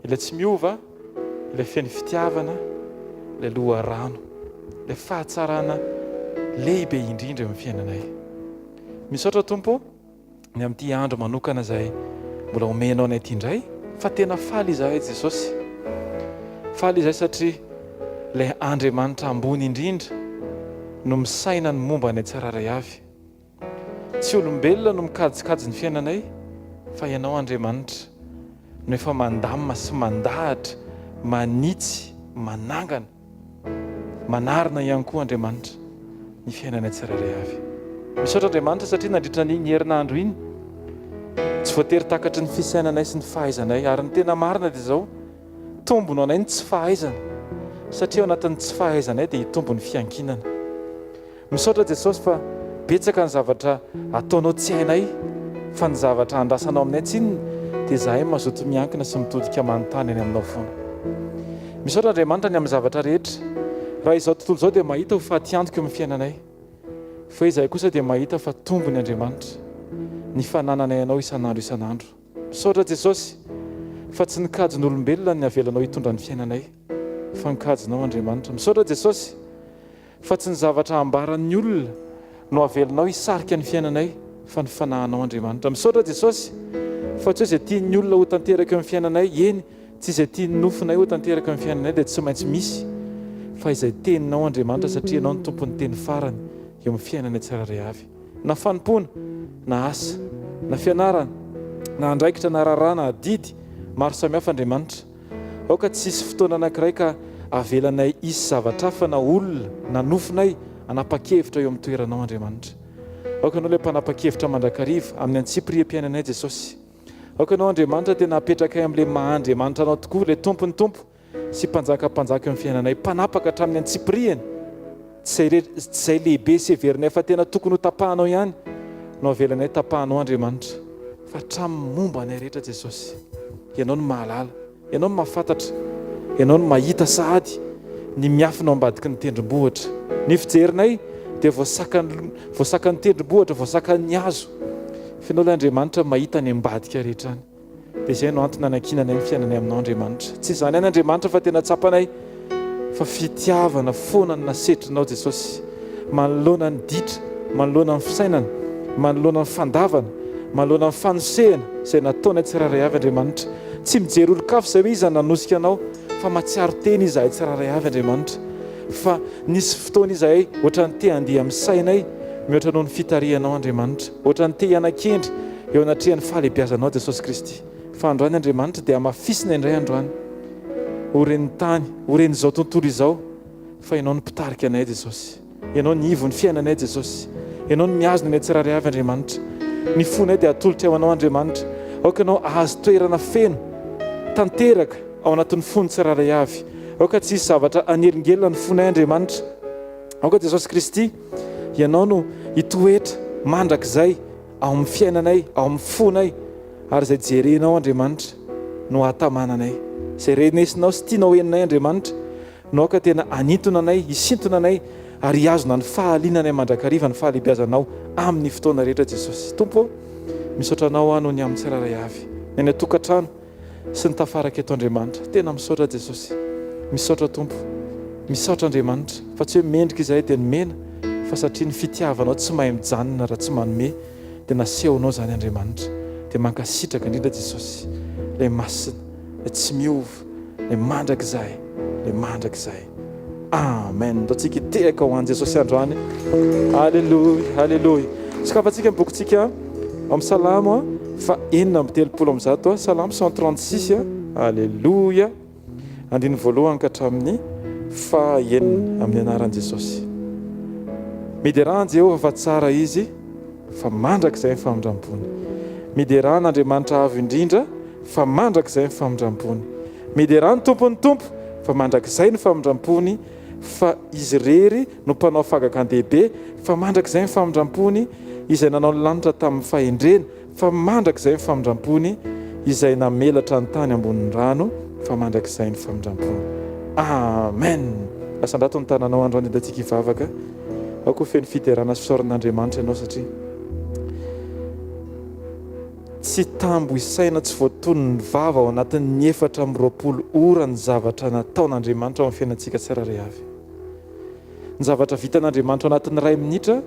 ilay tsy miova, ilay feny fitiavana, ilay loha rano, ilay fahatsarana lehibe indrindra amin'ny fiainanay. Misaotra Tompo ny amin'ity andro manokana izay mbola omenao anay ity indray, fa tena faly izahay Jesosy. Faly izahay satria ilay Andriamanitra ambony indrindra no misaina ny momba ny tsiraray avy. Tsy olombelona no mikajikajy ny fiainanay, fa ianao Andriamanitra no efa mandamina sy mandahatra, manitsy, manangana, manarina ihany koa Andriamanitra ny fiainanay tsiraray avy. Misaotra Andriamanitra satria nandritra ny herinandro iny tsy voatery takatry ny fisainanay sy ny fahaizanay, ary ny tena marina dia izao, tombony anay ny tsy fahaizana, satria ao anatin'ny tsy fahaizanay dia hitombo ny fiankinana. Misaotra Jesosy fa betsaka ny zavatra ataonao tsy hainay, fa ny zavatra andrasanao aminay tsinona dia izahay mazoto miankina sy mitodika manontany any aminao foana. Misaotra Andriamanitra ny amin'ny zavatra rehetra. Raha izao tontolo izao dia mahita ho faty antoka amin'ny fiainanay, fa izahay kosa dia mahita fa tombony Andriamanitra ny fanananay anao isan'andro. Misaotra Jesosy fa tsy nikajin'olombelona ny avelanao hitondra ny fiainanay, fa nikajinao Andriamanitra. Misaotra Jesosy fa tsy ny zavatra ambaran'ny olona no avelanao hisarika ny fiainanay, fa ny fanahinao Andriamanitra. Misaotra Jesosy fa tsy hoe izay tian'ny olona ho tanteraka amin'ny fiainanay, eny tsy izay tian'ny nofinay ho tanteraka amin'ny fiainanay dia tsy maintsy misy, fa izay teninao Andriamanitra, satria ianao ny tompon'ny teny farany eo amin'ny fiainanay tsiraray avy. Na fanompona, na asa, na fianarana, na andraikitra, na raharaha, na adidy maro samihafa Andriamanitra, aoka tsy isy fotoana anankiray ka avelanay isy zavatra hafa na olona na nofinay anapa-kevitra eo amin'ny toeranao Andriamanitra. Aoka anao ilay mpanapa-kevitra mandrakariva amin'ny antsipiriam-piainanay Jesosy. Aoka anao Andriamanitra tena apetraka amin'ilay maha-Andriamanitra anao tokoa, ilay tompony tompo sy mpanjaka amin'ny fiainanay, mpanapaka hatramin'ny antsipiriany, tsy izay lehibe sy heverinay fa tena tokony ho tapahanao ihany no avelanay tapahanao Andriamanitra, fa hatramin'ny momba anay rehetra Jesosy. Ianao no mahalala, ianao no mahafantatra, ianao no mahita sahady ny miafina ao ambadiky ny tendrombohitra. Ny fijerinay dia voasakan'ny tendrombohitra, voasakan'ny hazo, fa ianao ilay Andriamanitra mahita ny ambadika rehetra any. Dia izay no antony anakinanay ny fiainanay aminao Andriamanitra. Tsy izany any Andriamanitra fa tena tsapanay, fa fitiavana foana ny nasetrinao Jesosy, manoloana ny ditra, manoloana ny fisainana, manoloana ny fandavana, manoloana ny fanosehana izay nataonay tsiraray avy Andriamanitra. Tsy mijery olo-kafo izay hoe iza nanosika anao, fa matsiaro teny izahay tsiraray avy Andriamanitra. Fa nisy fotoana izahay ohatran'ny te handeha amin'ny sainay mihoatra noho ny fitarihanao Andriamanitra, ohatran'ny te hianan-kendry eo anatrehan'ny fahalebiazanao Jesosy Kristy. Fa androany Andriamanitra dia hamafisina indray androany oren'ny tany, oren'izao tontolo izao, fa ianao ny mpitarika anay Jesosy, ianao ny ivo ny fiainanay Jesosy, ianao ny miazona anay tsiraray avy Andriamanitra. Ny fonay dia atolotra eo anao Andriamanitra, aoka ianao ahazo toerana feno tanteraka ao anatin'ny fony tsiraray avy, aoka tsy isy zavatra anelingelina ny fonay Andriamanitra. Aoka Jesosy Kristy, ianao no hitoetra mandrakizay ao amin'ny fiainanay, ao amin'ny fonay, ary izay jerenao Andriamanitra no hatamananay, izay renesinao sy tianao eninay Andriamanitra no aoka tena anintona anay, hisintona anay, ary hiazona ny fahalinanay mandrakariva, ny fahalebiazanao amin'ny fotoana rehetra Jesosy. Tompo, misaotra anao ano ny amin'ny tsiraray avy, ny any tokantrano sy ny tafaraka eto Andriamanitra. Tena misaotra Jesosy, misaotra Tompo, misaotra Andriamanitra, fa tsy hoe mendrika izahay dia ny mena, fa satria ny fitiavanao tsy mahay mijanona raha tsy manome, dia nasehonao izany Andriamanitra. Dia mankasitraka indrindra Jesosy, ilay masina, ilay tsy miova, ilay mandrakizay, ilay mandrakizay. Amen. Daontsika hitehaka ho an'i Jesosy androany. Halleluja, halleluja. Sokafantsika bokintsika amin'ny Salamo fa 4:30 Salamo 136. Halleluja. Andiny voalohany ka hatramin'ny fahaenina amin'ny anaran'i Jesosy. Miderana Jehovah fa tsara izy, fa mandrakizay ny famindram-pony. Miderana Andriamanitra avo indrindra, fa mandrakizay ny famindram-pony. Miderana tompony tompo, fa mandrakizay ny famindram-pony. Fa izy rery no mpanao fagakan-dehibe, fa mandrakizay ny famindram-pony. Izay nanao ny lanitra tamin'ny fahendrena, fa mandrakizay ny famindram-pony. Izay namelatra ny tany ambonin'ny rano, fa mandrakizay ny famindram-pony. Amen. Asandrato ny tananao androany dantsika hivavaka. Aoko feno fiterana sy fisaoran'Andriamanitra ianao, satria tsy tambo isaina tsy voatony ny vava ao anatin'ny 420 ora ny zavatra nataon'Andriamanitra ao amin'ny fiainantsika tsirairay avy. Ny zavatra vitan'Andriamanitra ao anatin'ny 2 minitra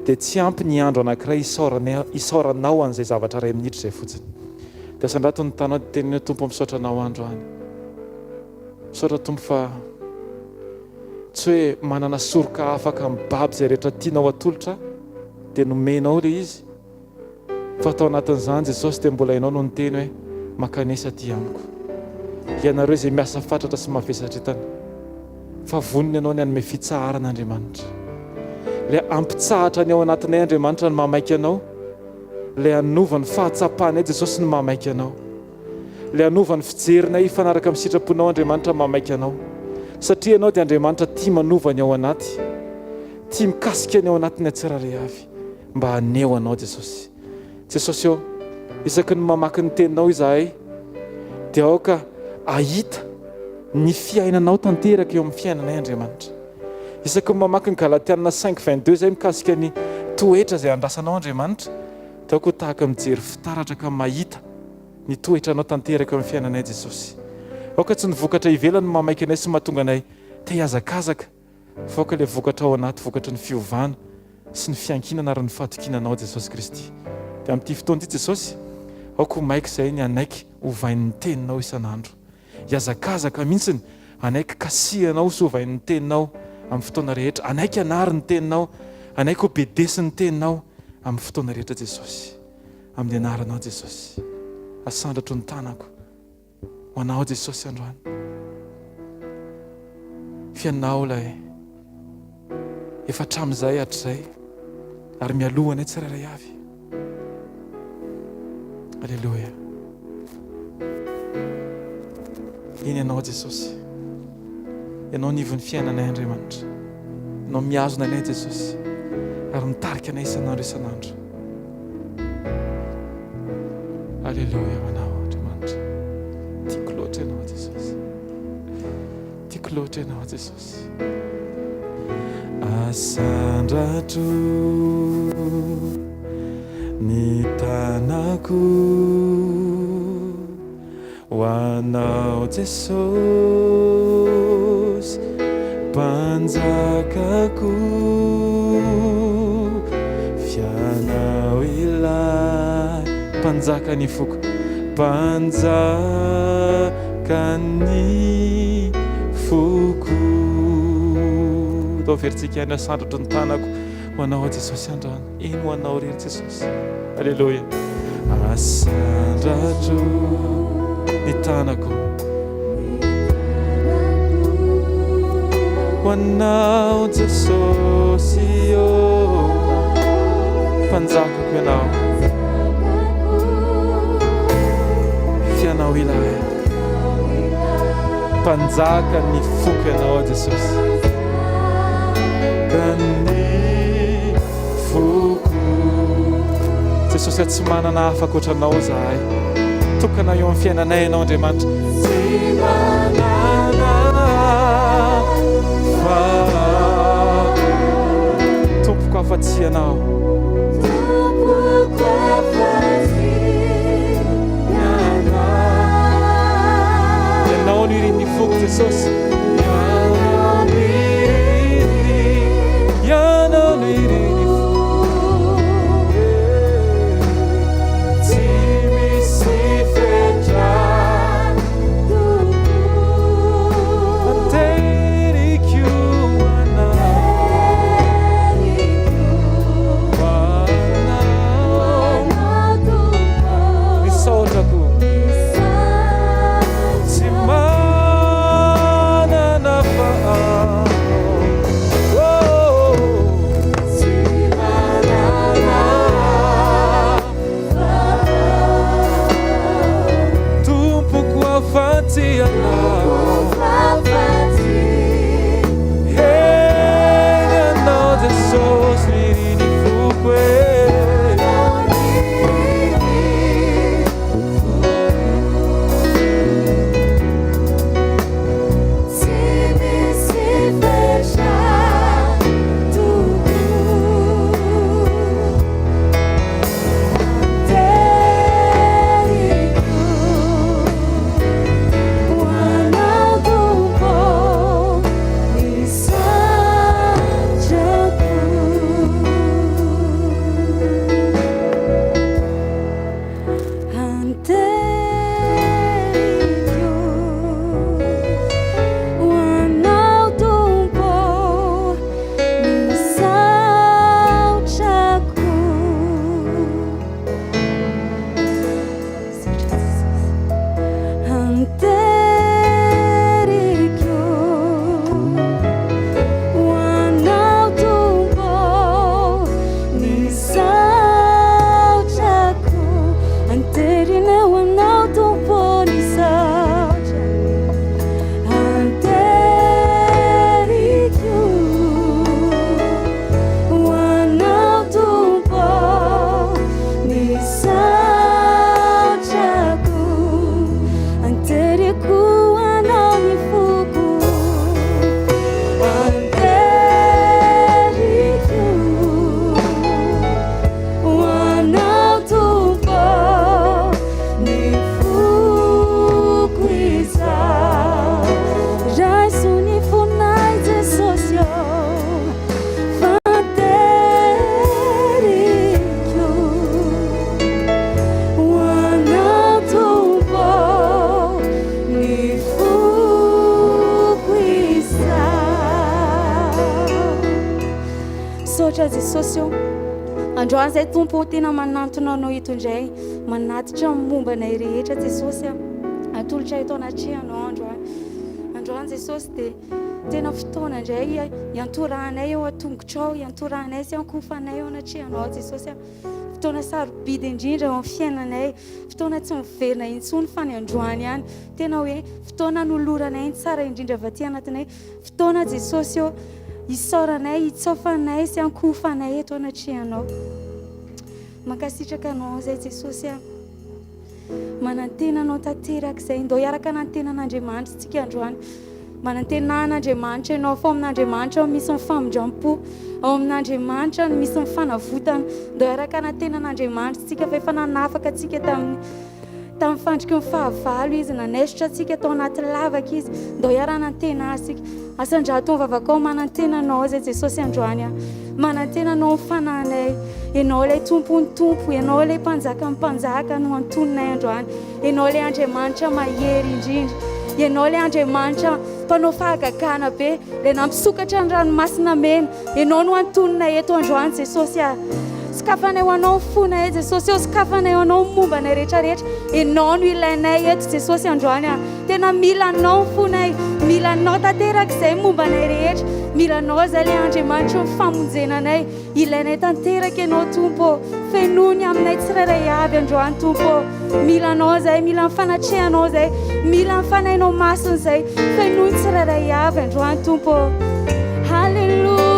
dia tsy ampy ny andro anankiray isaoranao an'izay zavatra 2 minitra izay fotsiny. Dia sandrato ny tanao dia teniny Tompo misaotra anao andro any. Misaotra Tompo fa tsy hoe manana soroka afaka mibaby izay rehetra tianao atolotra dia nomenao ilay izy. Fa atao anatin'izany Jesosy dia mbola ianao no niteny hoe makanesa aty amiko. Ianareo izay miasa fatratra sy mavesatra entana, fa vonona ianao ny hanome fitsaharan'Andriamanitra. Ilay ampitsahatra ny ao anatinay Andriamanitra ny mamaiky anao. Ilay hanovany fahatsapanay Jesosy ny mamaiky anao. Ilay hanovany fijerinay fanaraka amin'ny sitraponao Andriamanitra ny mamaiky anao. Satria ianao dia Andriamanitra tia manovany ao anaty, tia mikasika ny ao anatiny tsirairay avy mba haneo anao Jesosy. Jesosy eo, isaky ny mamaky ny teninao izahay dia aoka ahita ny fiainanao tanteraka eo amin'ny fiainanay Andriamanitra. Isaky ny mamaky ny Galatiana 5:22 izay mikasika ny toetra izay andrasanao Andriamanitra, dia aoka tahaka mijery fitaratra ka mahita ny toetranao tanteraka eo amin'ny fiainanay Jesosy. Aoka tsy ny vokatra ivelany mamaiky anay sy mahatonga anay te hiazakazaka, fa aoka ilay vokatra ao anaty vokatra ny fiovana sy ny fiankinana ary ny fahatokinanao Jesosy Kristy. Dia amin'ity fotoana ity Jesosy, aoka maika izay ny anaiky hovain'ny teninao isan'andro. Hiazakazaka mihitsiny anaiky kasihanao sy hovain'ny teninao amin'ny fotoana rehetra. Anaiky anarin'ny teninao, anaiky obedesin'ny teninao amin'ny fotoana rehetra Jesosy. Amin'ny anaranao Jesosy, asandratro ny tanako ho anao Jesosy androany. Fianao ilay efa hatramin'izay hatrizay ary mialohanay tsirairay avy. Alleluia. Iny ianao Jesosy, ianao nivon'ny fiainanay Andriamanitra, ianao miazona anay Jesosy ary mitarika anay isan'andro isan'andro. Alleluia ho anao Andriamanitra. Tiako loatra ianao Jesosy, tiako loatra ianao Jesosy. Asandratro ny tanako ho anao Jesosy, mpanjakako, fianao ilay mpanjaka ny foko, mpanjaka ny foko. Dao veritsika ihany asandratro ny tanako ho anao Jesosy androany. Iny ho anao rery Jesosy. Alleluia. Asandratro ny tanako ho anao Jesosy, mpanjakako ianao, fianao ilay mpanjaka ny foko ianao Jesosy. Kany foko Jesosy, tsy manana afaka ohatranao zahay. Tokana eo amin'ny fiainanay ianao Andriamanitra. Tsy manana fa tompoko afa-tsy ianao. Tompoko afa-tsy ianao. Ianao no irin'ny foko Jesosy. Ianao no irin'ny rehetra Jesosy io. Androany zay Tompo tena manantona anao eto indray, manatitra mombanay rehetra Jesosy, atolotra eto anatrehanao androany Jesosy. Dia tena fotoana indray iantoranay eo atongotrao, iantoranay sy ankofanay eo anatrehanao Jesosy. Fotoana sarobidy indrindra eo amin'ny fiainanay, fotoana tsy miverina intsony fa ny androany ihany. Tena hoe fotoana noloranay tsara indrindra avy aty anatinay, fotoana Jesosy eo isaoranay, itsofanay sy ankofanay eto anatrehanao. Mankasitraka anao zay Jesosy, manantena anao tanteraka izay, ndao hiaraka nantenan'Andriamanitra tsika androany. Manantenan'Andriamanitra ianao, fa ao amin'Andriamanitra misy mifamindram-po, ao amin'Andriamanitra misy mifanavotana. Ndao hiaraka nantenan'Andriamanitra tsika, fa efa nanafaka tsika tamin'ny fandriky ny fahavalo izy, nanesitra tsika tao anaty lavaka izy. Ndao hiara-nantena asika, asandrato ny vavakao manantenanao zay Jesosy androany, manantenanao fananay. Ianao ilay tompony tompo, ianao ilay mpanjaka ny mpanjaka no antononay androany. Ianao ilay Andriamanitra mahery indrindra, ianao ilay Andriamanitra mpanao fahagagana be, ilay nampisokatra ny ranomasina mena. Ianao no antononay eto androany Jesosy. Sikafanay ho anao fonay Jesosy, sikafanay ho anao mombanay rehetrarehetra. Ianao no ilainay eto Jesosy androany. Tena mila anao fonay, mila anao tanteraka izay mombanay rehetra. Mila anao izay ilay Andriamanitra mifamonjenanay, ilainay tanteraka ianao Tompo. Fenony aminay tsirairay avy androany Tompo. Mila anao izay, mila mifanatrehanao izay, mila mifanainao masina izay, fenony tsirairay avy androany Tompo. Halleluja.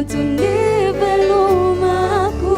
tu nível humano.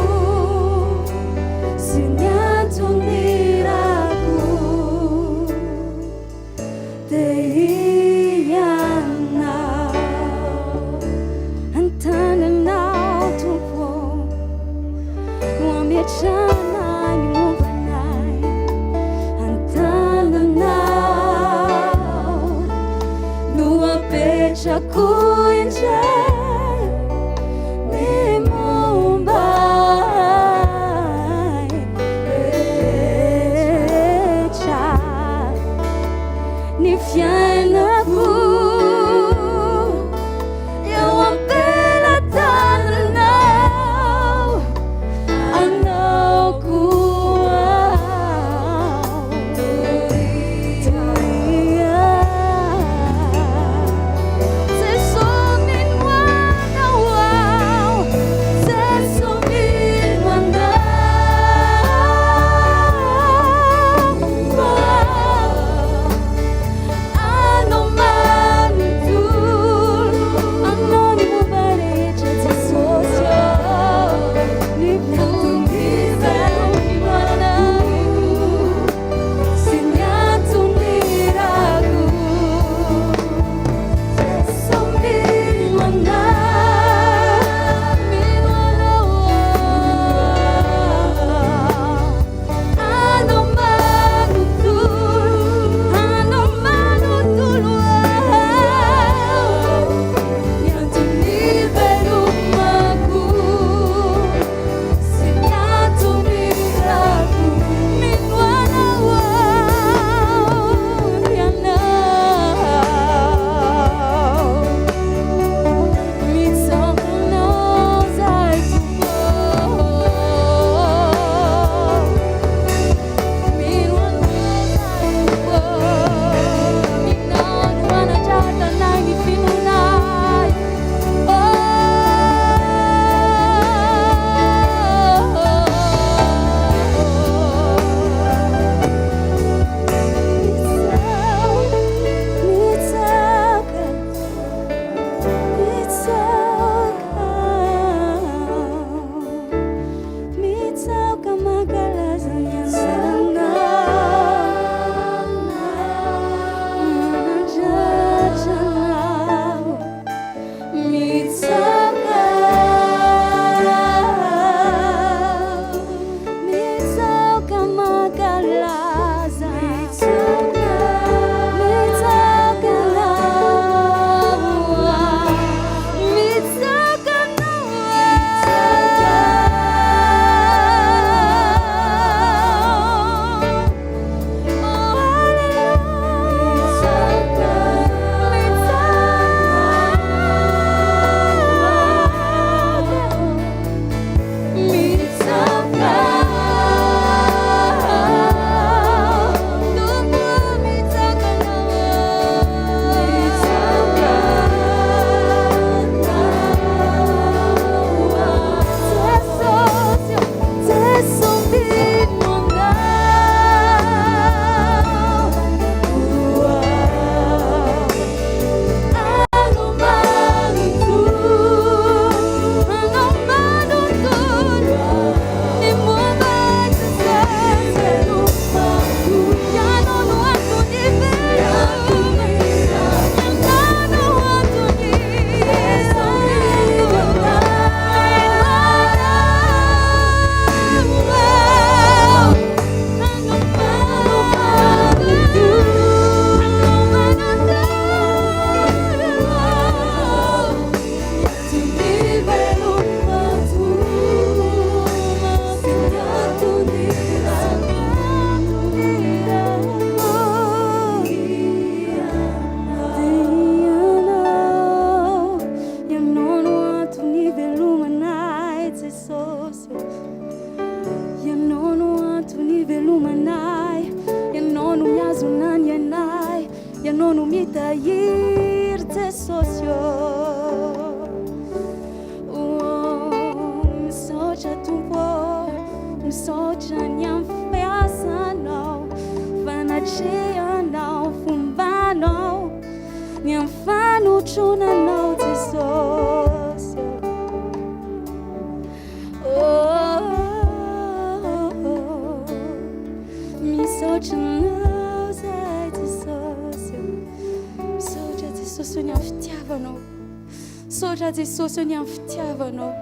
Jesosy ny amin'ny fitiavanao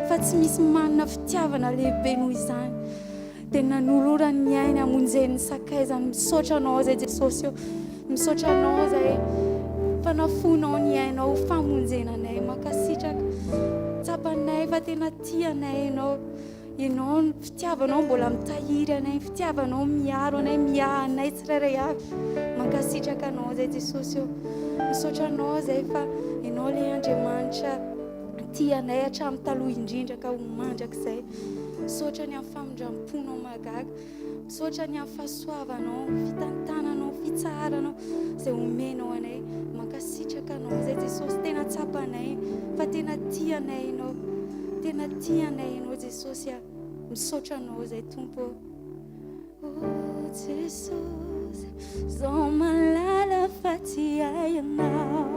fa tsy misy manana fitiavana lehibe noho izany dia nanolorany ny aina amonjeny sakaizany misaotra anao zay Jesosy misaotra anao zay fa nafonao ny ainao famonjenanay mankasitraka tsapanay fa tena tianay ianao fitiavanao mbola mitahiry anay fitiavanao miaro anay miahanay tsirairay avy mankasitraka anao zay Jesosy eo misaotra anao zay fa ianao le Andriamanitra tianay hatramin'ny taloha indrindra ka ho mandrakizay misaotra ny amin'ny famindram-ponao magaga misaotra ny amin'ny fahasoavanao fitantananao fitsaharanao zay omenao anay mankasitraka anao zay Jesosy tena tsapanay fa tena tianay ianao Jesosy misaotra anao zay Tompo Jesosy zao malala fa ty ianao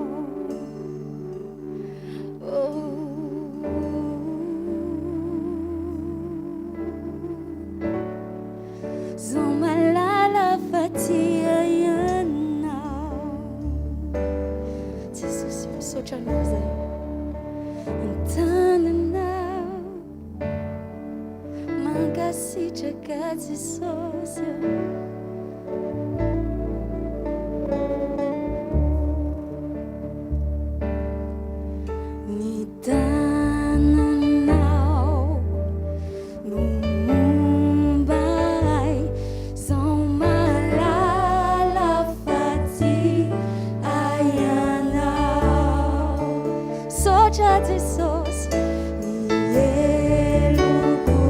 zao malala fa ty ianao Jesosy misaotra anao zay antananao mankasitraka Jesosy ny tananao no mombay zao malala fa ty ianao sotra Jesosy eloko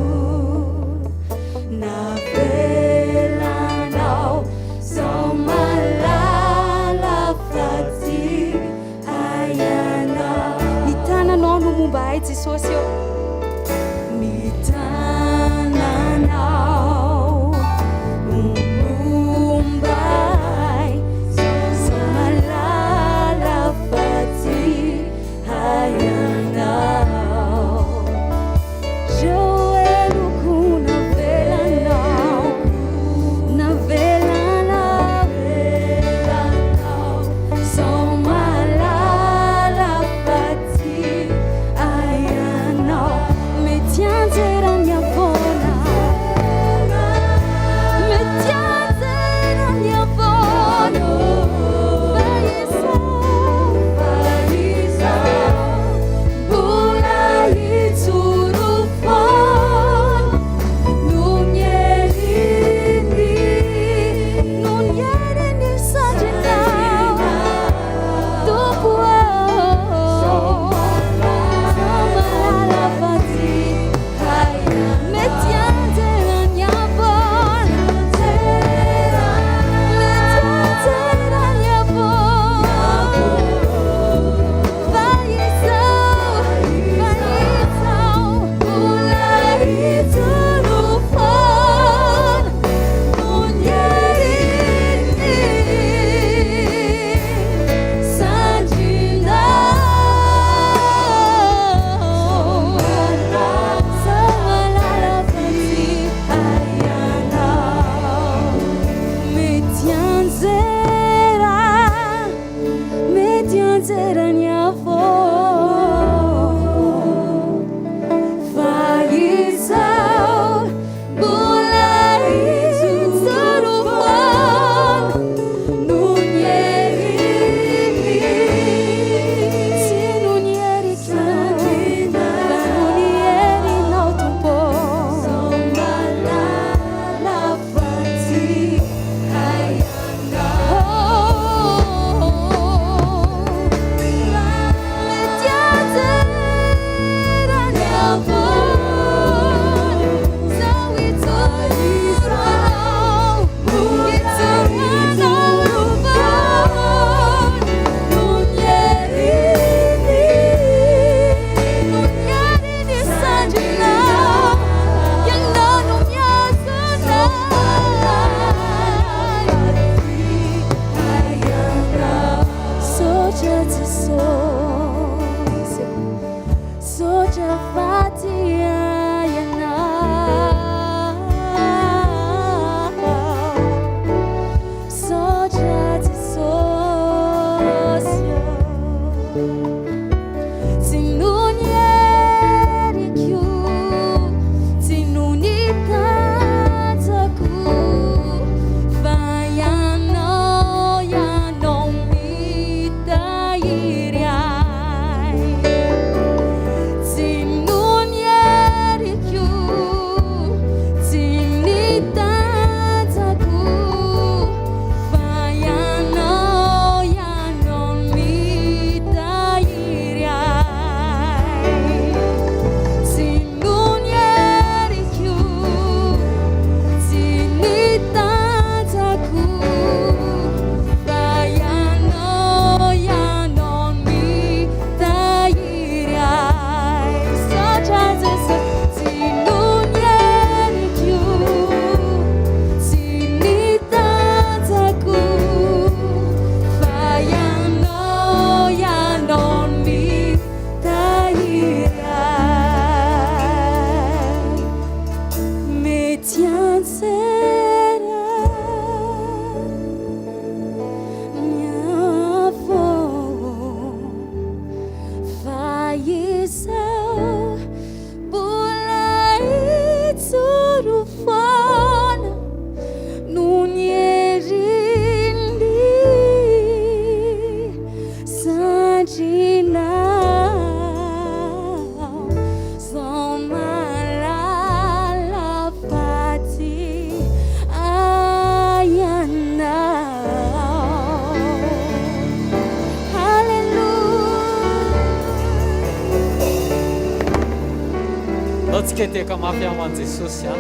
navelanao zao malala fa ty ianao ny tananao no mombay Jesosy eo ny tananao no mombay zao malala fa ty ianao eloko navelanao zao malala fa ty ianao mety anjera miavona izao mbola itsorofana no ny heriny sandrinao zao malala faty ayanao. Anao tsika teka mafy aman'i Jesosy a.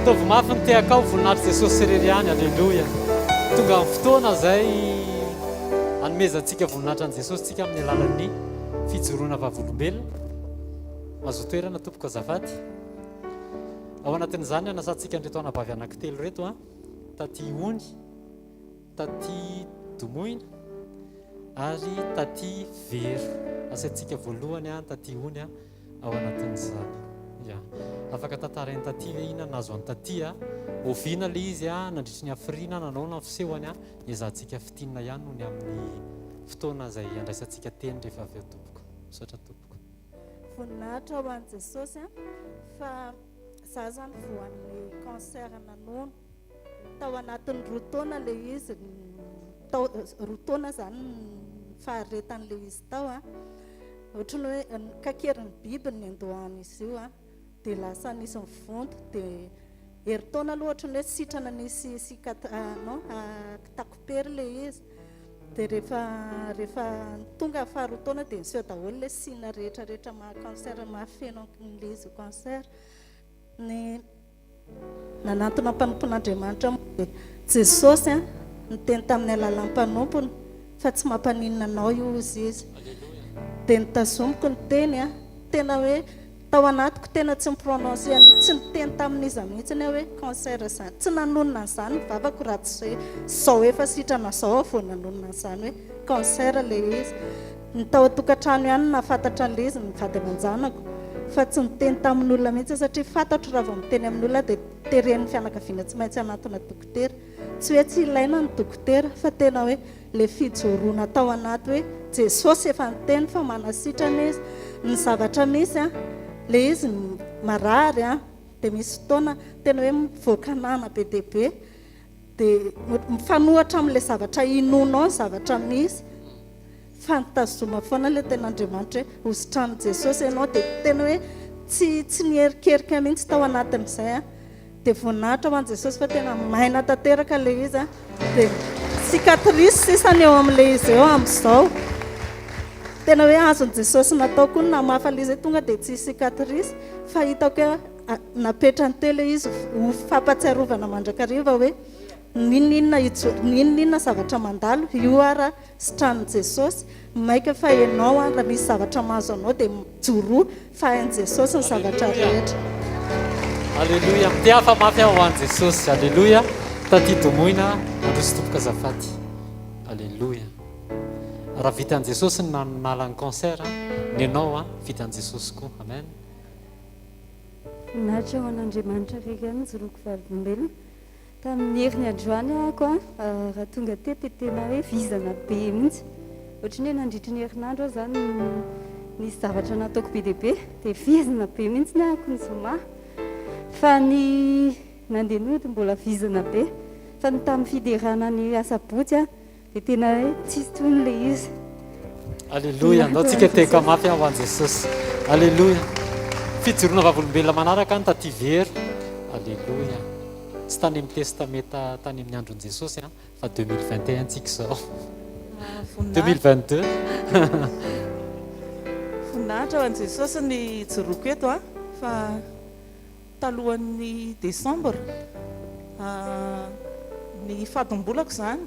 Tovy mafy ny teakao voninahitry Jesosy irery any. Alleluia. Tonga amin'ny fotoana zay anomezantsika voninahitra an'i Jesosy tsika amin'ny alalan'ny fijoroana vavolombelona. Mazoa toerana tompoko azafady. Ao anatin'izany anasantsika an'ireto anabavy anankitelo reto a. Taty Ony, taty Domoina ary taty Vero. Asantsika voalohany a taty Ony a ao anatin'izany. Ya, afaka tantarainy taty hoe ina nazo any taty a. Oviana le izy a nandritry ny hafiriana nanao na fisehoany a ezahantsika fitinina ihany noho ny amin'ny fotoana izay andraisantsika teny rehefa avy eo tompoko. Misaotra tompoko. Voninahitra ho an'i Jesosy fa za zany voan'ny cancer nanono tao anatin'ny roa taona le izy roa taona zany faharetan'le izy tao a. Ohatrany hoe kakeriny biby ny andohany izy io a dia lasa nisy mivonto dia herintaona aloha ohatrany hoe sitrana nisy takopery le izy dia rehefa tonga faharoa taona dia niseho daholo le sina rehetrarehetra cancer mahafeno an'le izy cancer. Ny nanantona mpanompon'Andriamanitra Jesosy a niteny tamin'ny alalan'ny mpanompony fa tsy mampaninona anao io izy. Dia nitazomiko ny teny a tena hoe tao anatiko tena tsy miprononce tsy niteny tamin'izy mihitsiny hoe cancer zany tsy nanonona an'izany ny vavako raha tsy zao efa sitrana zao vao nanonona an'izany hoe cancer le izy. Ny tao an-tokantrano ihany nahafantatra le izy ny vady aman-janako fa tsy niteny tamin'ny olona mihitsy satria fantatro raha vao miteny amin'ny olona dia teren'ny fianakaviana tsy maintsy anatona dokotera. Tsy hoe tsy ilaina ny dokotera fa tena hoe le fijoroana tao anaty hoe Jesosy efa niteny fa manasitrana izy ny zavatra misy a le izy marary a dia misy fotoana tena hoe mivoakanana be dia be dia mifanohatra amin'ilay zavatra inonao ny zavatra misy fa nitazoma foana le ten'Andriamanitra hoe hositrany Jesosy ianao dia tena hoe tsy nierikerika mihitsy tao anatin'izay a dia voninahitra ho an'i Jesosy fa tena maina tanteraka le izy a dia cicatrice sisany eo amin'le izy eo amin'izao. Tena hoe azon'i Jesosy natao koa na mahafaly izy tonga dia tsy cicatrice fa hitako hoe napetrany teo le izy ho fampatsiarovana mandrakariva hoe ninona zavatra mandalo io ara sitrany Jesosy maika fa ianao raha misy zavatra mahazo anao dia joroa fa hain'i Jesosy ny zavatra rehetra. Alleluia. Mitiafa mafy ho an'i Jesosy. Alleluia. Taty Domoina androso tompoka azafady. Alleluia. Raha vitan'i Jesosy ny nanala ny cancer ny ianao vita an'i Jesosy koa. Amen. Voninahitra ho an'Andriamanitra reka nijoroako vavolombelona tamin'ny herin'ny androany ahako raha tonga tety tena hoe vizana be mihitsy. Ohatrany hoe nandritry ny herinandro aho zany nisy zavatra nataoko be dia be dia vizana be mihitsy ny ahako ny Zomà fa ny nandeha nody mbola vizana be fa ny tamin'ny fiderana ny asabotsy dia tena hoe tsisy tony le izy. Alleluia. Andao tsika teka mafy ho an'i Jesosy. Alleluia. Fijoroana vavolombelona manaraka ny taty Vero. Alleluia. Tsy tany amin'ny testameta tany amin'ny andron'i Jesosy fa 2021 tsika izao. 2022. Voninahitra ho an'i Jesosy ny joroako eto fa talohan'ny Desambra ny fadom-bolako zany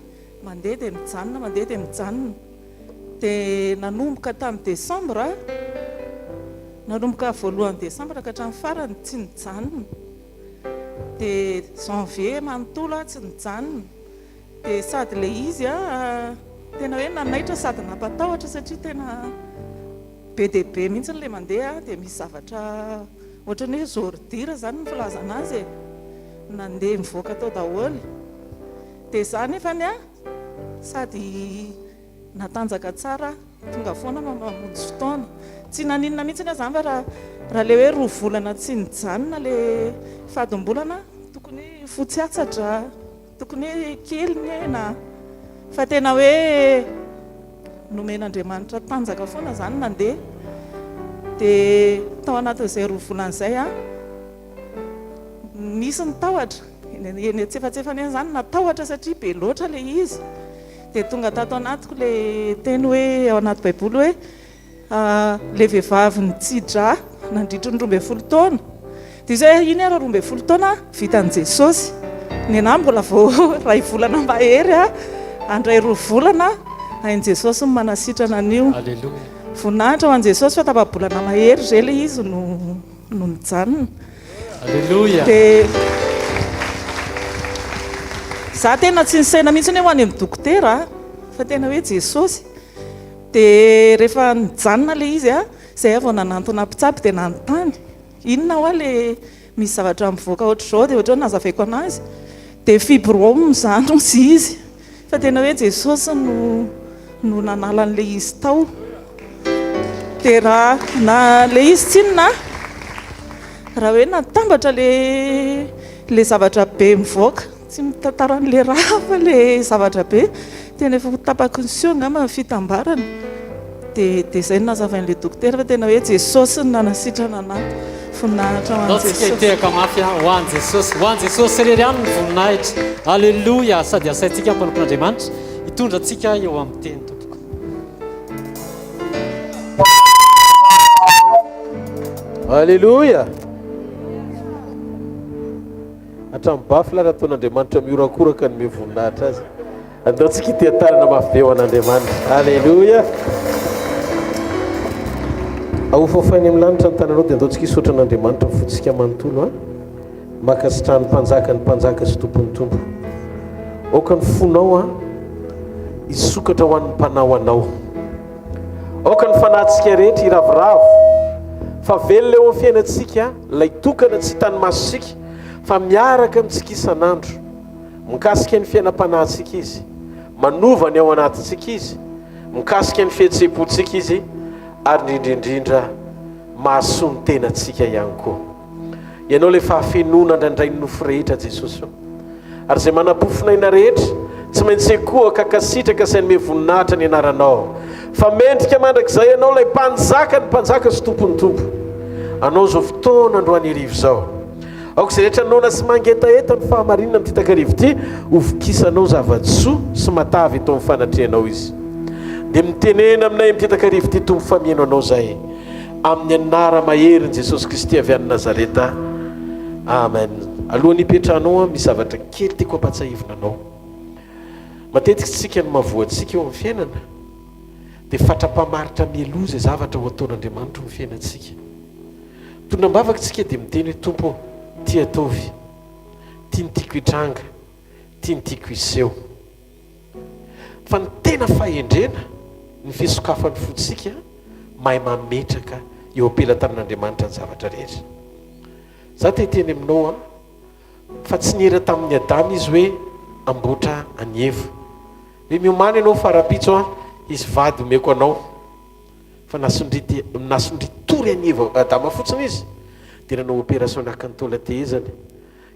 mandeha dia mijanona dia nanomboka tamin'ny Desambra nanomboka voalohan'ny Desambra ka hatramin'ny farany tsy nijanona dia janvier manontolo tsy nijanona dia sady le izy tena hoe nanaitra sady nampatahotra satria tena be dia be mihitsy le mandeha dia misy zavatra ohatrany hoe zordira zany ny filaza anazy nandeha mivoaka tao daholo dia za nefany sady natanjaka tsara tonga foana mamonjy fotoana tsy naninona mihitsy zany fa raha le hoe 2 volana tsy nijanona le fahadom-bolana tokony fotsatsatra tokony kely ny ena fa tena hoe nomen'Andriamanitra tanjaka foana zany nandeha dia tao anatin'izay 2 volana izay misy nitahotra eny tsefatsefany eny zany natahotra satria be loatra le izy dia tonga tato anatiko le teny hoe ao anaty baiboly hoe le vehivavy nitsidra nandritry ny 12 taona dia izy hoe iny raha 12 taona vitan'i Jesosy ny anahy mbola vao 2 volana mahery andray 2 volana hain Jesosy ny manasitrana an'io. Alleluia. Voninahitra ho an Jesosy fa tapa-bolana mahery zay le izy no nijanona. Alleluia. Dia za tena tsy nisaina mihitsy hoe ho any amin'ny dokotera fa tena hoe Jesosy. Dia rehefa nijanona le izy zay vao nanantona mpitsapy dia nanontany inona hoa le misy zavatra mivoaka ohatr'izao dia ohatry hoe nazavaiko anazy dia fibrome zany ozy izy fa tena hoe Jesosy no nanala an'le izy tao. Dia raha na le izy tsinona raha hoe natambatra le zavatra be mivoaka tsy mitantaran'le raha fa le zavatra be tena efa tapaky ny siongama fitambarana dia zay nazavain'le dokotera fa tena hoe Jesosy no nanasitrana anahy voninahitra ho an Jesosy. Jesosy. Tehaka mafy ho an Jesosy, ho an Jesosy rery ihany ny voninahitra. Alleluia. Sady asaintsika mpanompon'Andriamanitra hitondra antsika eo amin'ny teny tompoko. Alleluia. Hatramin'ny bafy raha ataon'Andriamanitra miorakoraka ny voninahitra azy. Andaontsika itetanana mafy be ho an'Andriamanitra. Alleluia. Ahofafainy amin'ny lanitra ny tananao dia andaontsika hisaotra an'Andriamanitra mifotsika manontolo makasitrahany mpanjaka sy tompon'ny tompo. Aoka ny fonao hisokatra ho an'ny mpanao anao. Aoka ny fanahintsika rehetra iravoravo fa velona eo amin'ny fiainantsika ilay tokana tsy hitany masosika fa miaraka amintsika isan'andro mikasika ny fiainam-panahintsika izy manovany ao anatintsika izy mikasika ny fihetsem-pontsika izy ary indrindrindra mahasoa ny tenantsika ihany koa. Ianao le fahafenona ndraindray ny nofo rehetra Jesosy ary izay manam-pofinaina rehetra tsy maintsy koa kakasitraka sain'ny voninahitra ny anaranao fa mendrika mandrakizay ianao ilay mpanjaka ny mpanjaka sy tompon'ny tompo. Anao zao fotoana androany arivo zao aoka izay rehetra nona sy mangetaeta ny fahamarinana amin'ny titakarivo ity hovokisanao zava-tsoa sy matavy eto amin'ny fanatrehanao izy dia mitenena aminay mititakarivo ity tompo famieno anao zay amin'ny anara maheriny Jesosy Kristy avy any Nazareta. Amen. Alohan'ny ipetranao misy zavatra kely tiako ampatsahivina anao. Matetika tsika no mavoantsika eo amin'ny fiainana dia fatra-pamaritra mieloza zavatra ho ataon'Andriamanitra amin'ny fiainantsika. Tonambavaka tsika dia miteny hoe tompo tia ataovy, tia ny tiako hitranga, tia ny tiako hiseho. Fa ny tena fahendrena ny fisokafan'ny fotsika mahay mametraka eo ampelantanan'Andriamanitra ny zavatra rehetra. Za teteny aminao fa tsy nihera tamin'ny Adama izy hoe amboatra any Eva hoe miomany ianao farapitso izy vady omeko anao fa nasondry tory any Eva Adama fotsiny izy dia nanao opération akantolatehezany.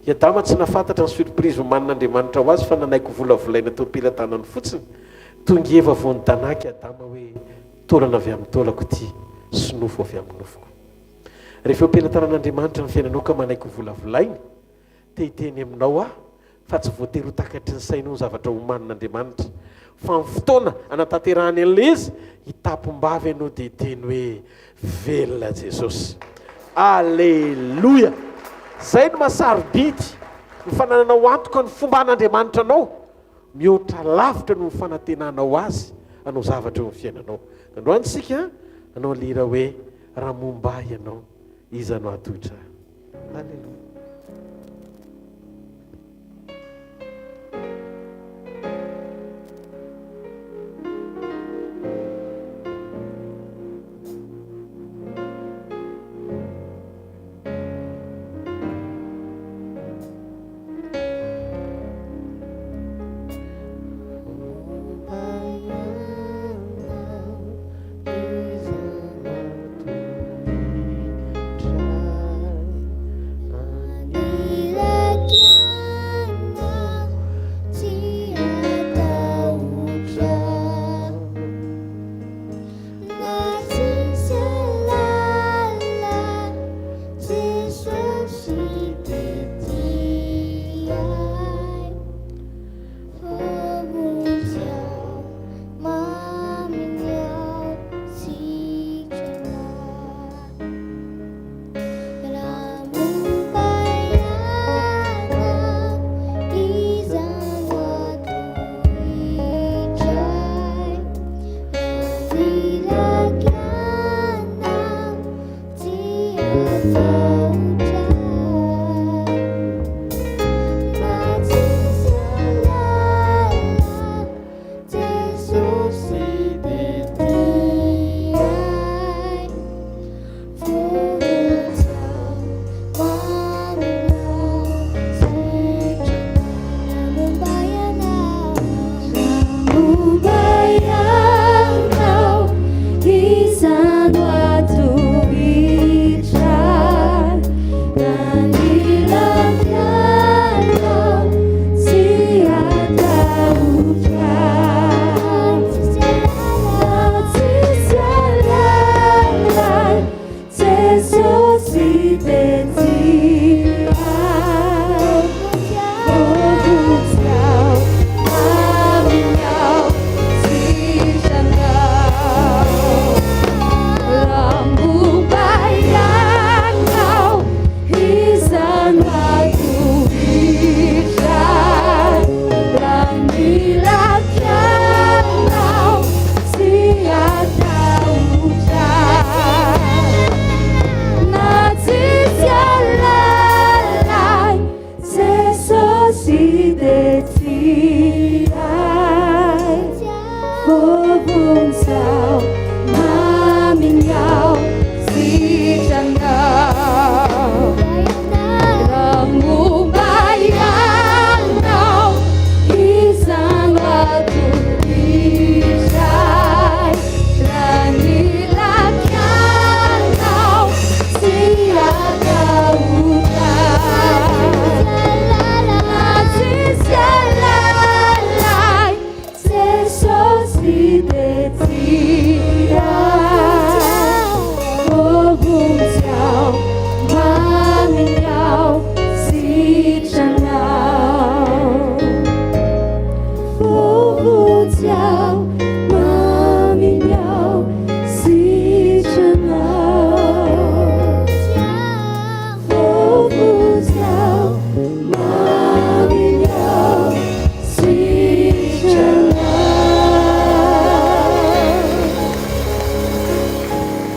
I Adama tsy nafantatra ny surprise omanin'Andriamanitra ho azy fa nanaiko volavolaina teo ampelantanany fotsiny. Tonga Eva vao nitanaky Adama hoe tolana avy amin'ny tolako ity sy nofo avy amin'ny nofoko. Rehefa ampelantanan'Andriamanitra ny fiainanao ka manaiko volavolainy te hiteny aminao fa tsy voatery ho takatry ny sainao ny zavatra omanin'Andriamanitra fa amin'ny fotoana anatanterahany an'ilay izy hitapombavy ianao dia hiteny hoe velona Jesosy. Alleluia. Zay no masarobidy ny fanananao antoka ny fomba an'Andriamanitra anao mihoatra lavitra no fanantenanao azy anao zavatra eo amin'ny fiainanao. Androany sika anao lira hoe raha momba ianao izy anao atoitra. Alleluia.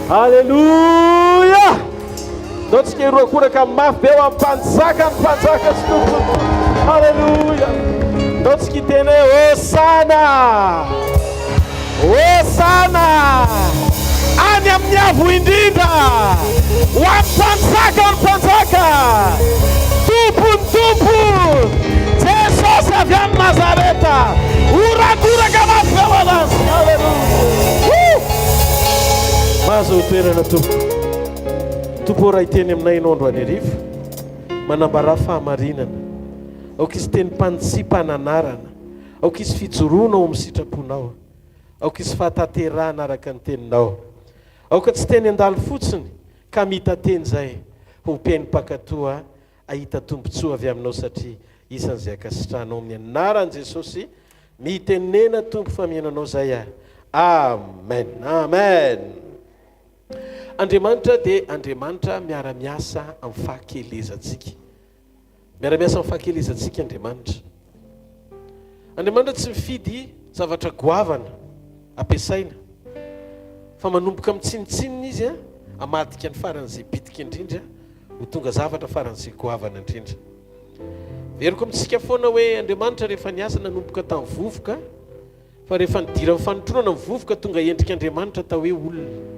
Alleluia! Ndotsika ireo koraka mafy be eo ampanjaka ny mpanjaka sy tompony. Alleluia! Ndotsika iteny hoe Hosana! Hosana! Any amin'ny avo indrindra ho ampanjaka ny mpanjaka. Tompony tompony Jesosy avy amin'ny Nazareta. Orakoraka mafy be eo anazy. Alleluia! Mahazo toerana tompo raha iteny aminay ianao andro any arivo manambara fahamarinana aoka izy teny mpantsipananarana aoka izy fijoroana ao amin'ny sitraponao aoka izy fahataterahana araka ny teninao aoka tsy teny andalo fotsiny ka mita teny zay ho mpiainy mpakatoa ahita tombontsoa avy aminao satria isan'izay akasitranao amin'ny anaran'i Jesosy mitenena tompo famiananao zay amen amen. Andriamanitra dia Andriamanitra miara-miasa amin'ny fahakelezantsika. Miara-miasa amin'ny fahakelezantsika Andriamanitra. Andriamanitra tsy mifidy zavatra goavana ampiasaina fa manomboka amin'ny tsinitsininy izy amadika ny faran'izay bitika indrindra ho tonga zavatra faran'izay goavana indrindra. Veriko amintsika foana hoe Andriamanitra rehefa niasa nanomboka tamin'ny vovoka fa rehefa nidira amin'ny fanotronana ny vovoka tonga endrika Andriamanitra atao hoe olona.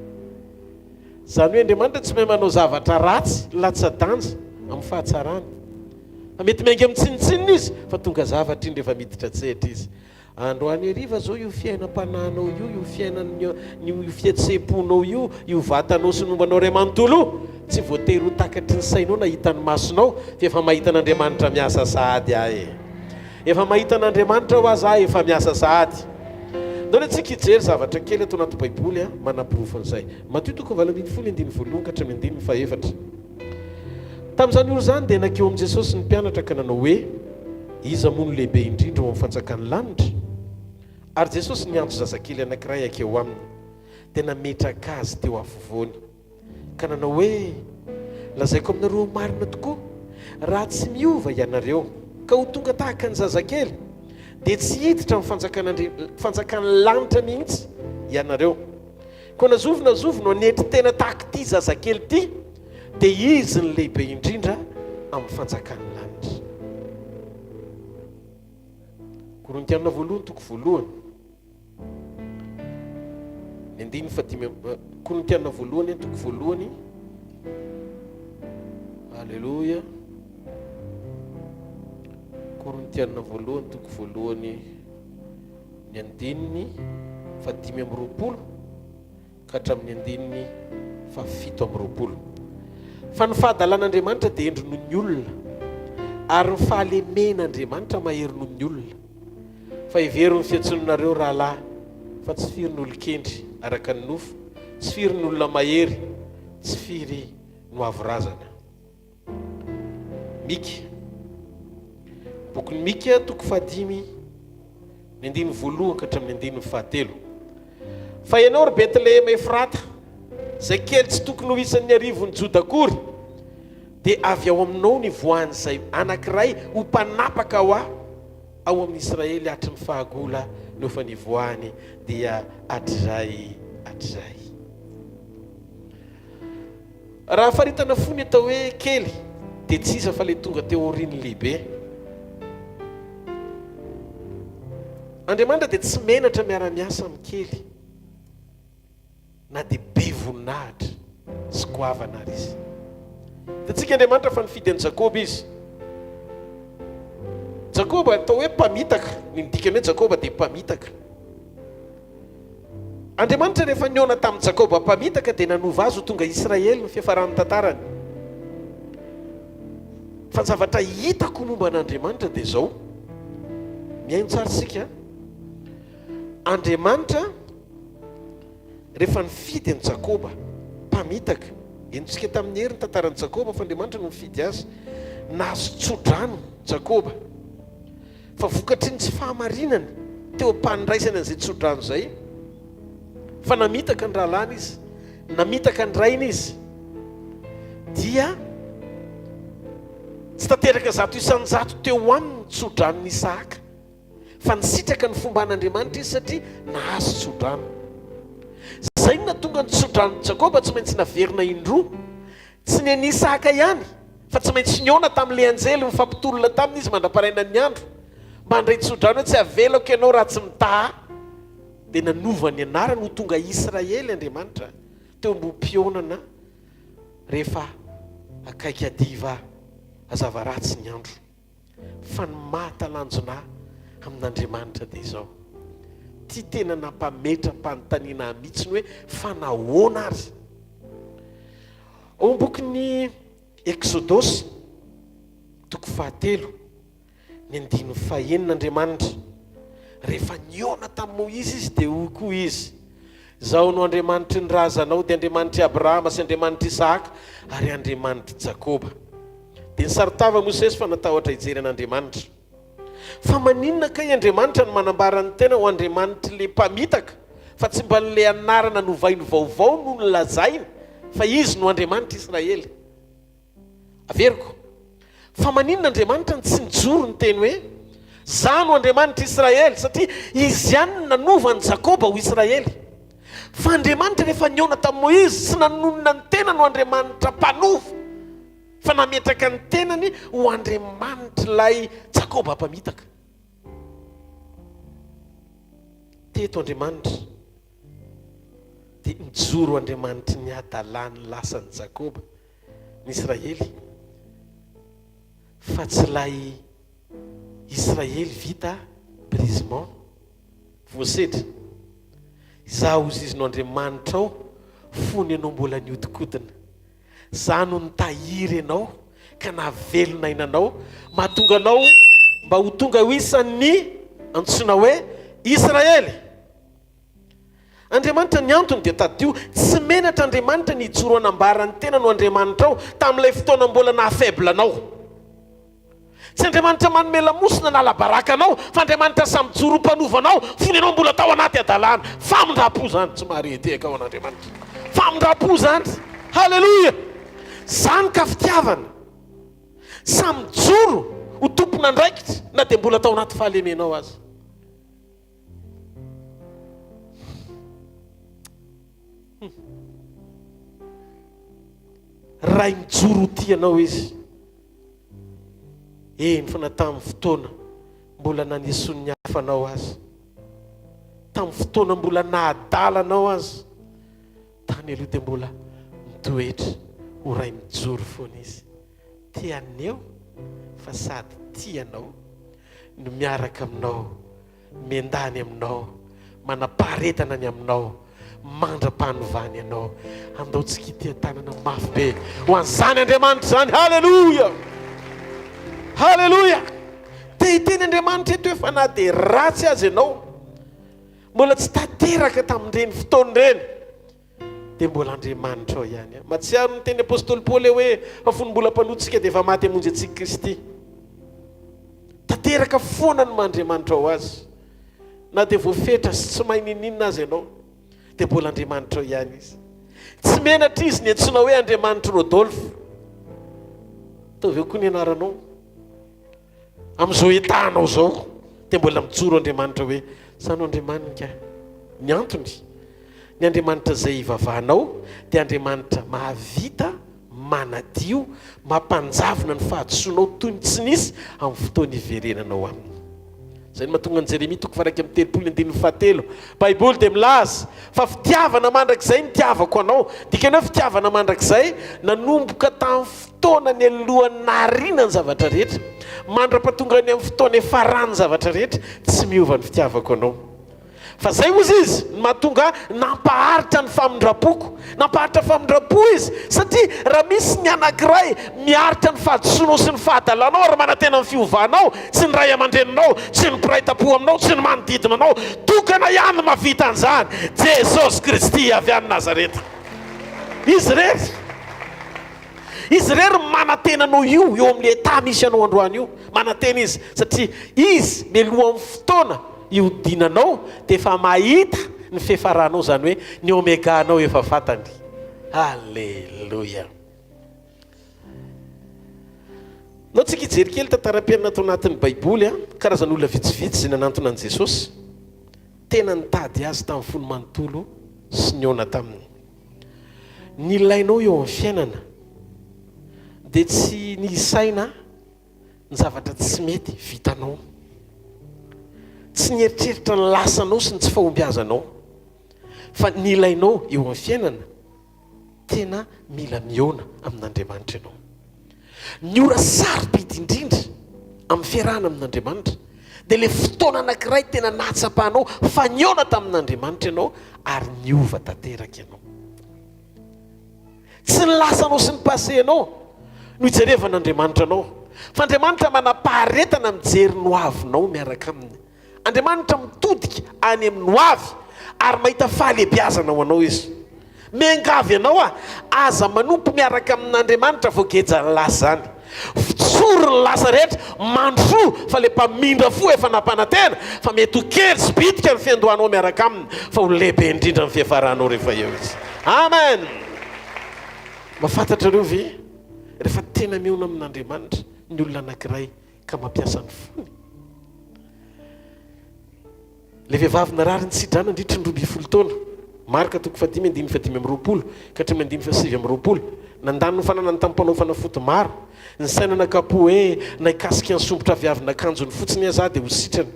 Zany hoe Andriamanitra tsy mahay manao zavatra ratsy latsa-danja amin'ny fahatsarana. Mety miainga amin'ny tsinitsininy izy fa tonga zavatra iny rehefa miditra tsehatra izy. Androany hariva zao io fiainam-pananao io fiainan'io fiatseponao io vatanao sy nombanao ray manontolo tsy voatery ho takatry ny sainao na hitan'ny masonao fa efa mahita n'Andriamanitra miasa sahady ahy. Efa mahita n'Andriamanitra ho aza efa miasa sahady. Ndao antsika hijery zavatra kely ato anaty Baiboly manam-porofon'izay. Matio 7:1-4. Tamin'izany olo zany dia nakeo amin'i Jesosy ny mpianatra ka nanao hoe iza mono lehibe indrindra ao amin'ny fanjakan'ny lanitra. Ary Jesosy niantso zazakely anankiray akeo aminy dia nametraka azy teo afovoany ka nanao hoe lazaiko aminareo marina tokoa raha tsy miova ianareo ka ho tonga tahaka ny zazakely dia tsy hiditra amin'ny fanjakan'ny lanitra mihitsy ianareo. Koa nazovina anetry tena tahaka ity zazakely ity dia izy ny lehibe indrindra amin'ny fanjakany lanitra. Korintianina voalohany toko voalohany ny andiny fadimy Korintianina voalohany toko voalohany. Halleluja. Korintianina voalohany toko voalohany ny andininy fadimy amby roapolo ka hatramin'ny andininy fafito amby roapolo. Fa ny fahadalan'Andriamanitra dia endry noho ny olona, ary ny fahalemen'Andriamanitra mahery noho ny olona. Fa hevery ny fiantsonanareo rahalahy, fa tsy firy ny olon-kendry araka ny nofo, tsy firy ny olona mahery, tsy firy no avorazana. Mika, bokin'ny Mika toko fahadimy ny andiny voalohany ka hatramin'ny andiny fahatelo. Fa ianao ry Betlehema Efrata, izay kely tsy tokony ho isan'ny arivon'ny Joda akory, dia avy ao aminao ny voan'izay anankiray ho mpanapaka ao amin'ny Israely hatry ny fahagola no fa ny voany dia hatrizay. Raha faritana fony atao hoe kely dia tsy isa fa le tonga teo aoriany lehibe. Andriamanitra dia tsy menatra miara-miasa amin'ny kely, na dia be voninahitra sy goavana ary izy. Tatsika Andriamanitra fa nifidy an'i Jakoba izy. Jakoba atao hoe mpamitaka, ny midika hoe Jakoba dia mpamitaka. Andriamanitra rehefa niona tamin'i Jakoba mpamitaka dia nanova azy ho tonga Israely ny fiafaran'ny tantarany. Fa zavatra hitako momba n'Andriamanitra dia izao, mihaino tsara sika. Andriamanitra rehefa nifidy an'i Jakoba mpamitaka, entsika tamin'ny heri ny tantaran'i Jakoba fa Andriamanitra no nifidy azy, nahazo tsodrano Jakoba. Fa vokatry ny tsy fahamarinany teo ampandraisana an'izay tsodrano izay, fa namitaka ny rahalany izy, namitaka ny rainy izy, dia tsy tanteraka zato isan-jato teo aminy tsodrano ny Isaka, fa nisitraka ny fomba an'Andriamanitra izy satria nahazo tsodrano. Zay no natonga ny tsodrano Jakoba tsy maintsy naverina indroa, tsy ny an'i Isaka ihany, fa tsy maintsy niona tamin'ilay anjely mifampitolona taminy izy mandra-paraina ny andro, mba handray tsodrano hoe tsy avelako ianao raha tsy mitaha. Dia nanova ny anarany ho tonga Israely Andriamanitra teo ambom-pionana rehefa akaiky adiva hazava ratsy ny andro. Fa ny mahatalanjona amin'Andriamanitra dia izao, ty tena nampametra mpanontaniana mihitsiny hoe fa nahoana ary. Ao am-bokin'ny Exodosy toko fahatelo ny andiny fahaenin'Andriamanitra, rehefa niona tamin'i Moizy izy dia hoy koa izy, izao no Andriamanitry ny razanao, dia Andriamanitry Abrahama sy Andriamanitry Isaka ary Andriamanitry Jakoba. Dia nisarotava Mosesy fa natahotra hijery an'Andriamanitra. Fa maninona ka i Andriamanitra no manambara ny tena ho Andriamanitry le mpamitaka, fa tsy mba n'le anarana novainy vaovao no nolazainy fa izy no Andriamanitra Israely. Averiko, fa maninona Andriamanitra ny tsy nijoro ny teny hoe za no Andriamanitra Israely, satria izy ihany nanova ny Jakoba ho Israely. Fa Andriamanitra rehefa niona tamin'i Moizy tsy nanonona ny tena no Andriamanitra mpanova, fa nametraka ny tenany ho Andriamanitra ilay Jakoba mpamitaka. Teto Andriamanitra dia nijoro Andriamanitra ny adalany lasan'ny Jakoba ny Israely, fa tsy ilay Israely vita brisement voasedra. Izaho ozy izy no Andriamanitra ao, fony ianao mbola niodikodina. Za no nitahiry ianao ka navelona ainanao, mahatonga anao mba ho tonga ho isan'ny antsoina hoe Israely. Andriamanitra ny antony dia tadio, tsy menatra Andriamanitra ny hijoro anambarany tena no Andriamanitra ao tamin'ilay fotoana mbola nahafebla anao. Tsy Andriamanitra manome lamosina na labaraka anao, fa Andriamanitra samy joro mpanovanao, fony ianao mbola tao anaty adalana. Famindrapo zany, tsy mahareteka ao an'Andriamanitra. Famindrapo zany. Halleluja. Zany ka fitiavana. Samy joro ho tompona andraikitra na dia mbola tao anaty fahalemenao azy. ray mijoro ty ianao izy. Eny fa na tamin'ny fotoana mbola nanisony hafanao azy, tamin'ny fotoana mbola nahadalanao azy, tany aloha dia mbola mitoetra ho ray mijoro foana izy. Tianeo fa sady tianao no miaraka aminao, miandany aminao, manapaharetana ny aminao, mandra-pahanovany ianao. Andaontsika ity tanana mafy be ho an'izany Andriamanitra zany. Halleluja, halleluja. Te hiteny Andriamanitra eto hoe fa na dia ratsy azy ianao, mbola tsy tanteraka tamin'ireny fotoana ireny, dia mbola Andriamanitra ao ihany. Matsiaro ny teny apôstôly Paoly hoe fafony mbola mpanotsika dia efa maty hamonjy antsika Kristy. Tanteraka foana no Andriamanitra ao azy, na dia voafetra sy tsy mahay ninina azy ianao, dia mbola Andriamanitra ao ihany izy. Tsy menatra izy ny antsoina hoe Andriamanitra Rodolphe, ataovy eo koa ny anaranao amin'izao etanao zao, dia mbola mijoro Andriamanitra hoe sanao Andriamanika. Ny antony, ny Andriamanitra izay ivavahanao dia Andriamanitra mahavita, manadio, mampanjavona ny fahadisoanao toy ny tsy nisy amin'ny fotoana iverenanao aminy. Zay ny mahatonga ny Jeremia 3:7, Baiboly dia milaza fa fitiavana mandrakizay ny tiavako anao. Dikany hoe fitiavana mandrakizay nanomboka tamin'ny fotoana ny alohan'ny nahariana ny zavatra rehetra, mandra-pahatonga ny amin'ny fotoana efarany zavatra rehetra, tsy miova ny fitiavako anao. Fa zay ozy izy mahatonga nampaharitra ny famindram-poko, nampaharitra famindram-po izy, satria raha misy ny anankiray miharitra ny fahadisoanao sy ny fahadalanao ary manantena ny fiovanao, tsy ny ray aman-dreninao, tsy ny mpiray tam-po aminao, tsy ny manodidina anao, tokana ihany mavita an'izany Jesosy Kristy avy any Nazareta. Izy rery manantena anao io eo amin'ny eta misy anao androany io, manantena izy satria izy mialoha amin'ny fotoana iodinanao dia efa mahita ny fihafaranao, zany hoe ny omega anao efa fatany. Halleluja. Nao tsika hijery kely tantara-piainana atao anatin'ny Baiboly, karazan'olona vitsivitsy izay nanantona an'i Jesosy, tena nitady azy tamin'ny fony manontolo sy ny ona taminy. Ny ilainao eo amin'ny fiainana dia tsy ny isaina ny zavatra tsy mety vitanao, tsy ny eritreritra ny lasanao sy ny tsy fahombiazanao, fa ny ilainao eo amin'ny fiainana tena mila miona amin'Andriamanitra ianao. Ny ora sarobidy indrindra amin'ny fiarahana amin'Andriamanitra dia ilay fotoana anankiray tena nahatsapahanao fa niona tamin'Andriamanitra ianao ary niova tanteraka ianao. Tsy ny lasanao sy ny passé anao no hijerevan'Andriamanitra anao, fa Andriamanitra manapaharetana mijery no avinao miaraka aminy. Andriamanitra mitodika any amin'ny hoavy ary mahita fahalebiazana ho anao izy. Miangavy ianao aza manompo miaraka amin'Andriamanitra voagejany lasa zany. Fitsoro ny lasa rehetra mandro fa le mpamindra fo efa nampanantena, fa mety ho kely sy bitika ny fiandohanao miaraka aminy, fa ho lehibe indrindra ny fihafaranao rehefa eo izy. Amen. Mahafantatra reo ve rehefa tena miona amin'Andriamanitra ny olona anankiray ka mampiasa ny fony? Le vehivavy narary ny sidrana ndritra ny 12 taona, Marka 5:5-20 ka 5:7 nandany ny fananany tamin'ny mpanao fanafoty maro, ny sainana kapo hoe naikasika ny sombotra viavina akanjony fotsiny aza dia ho sitrany.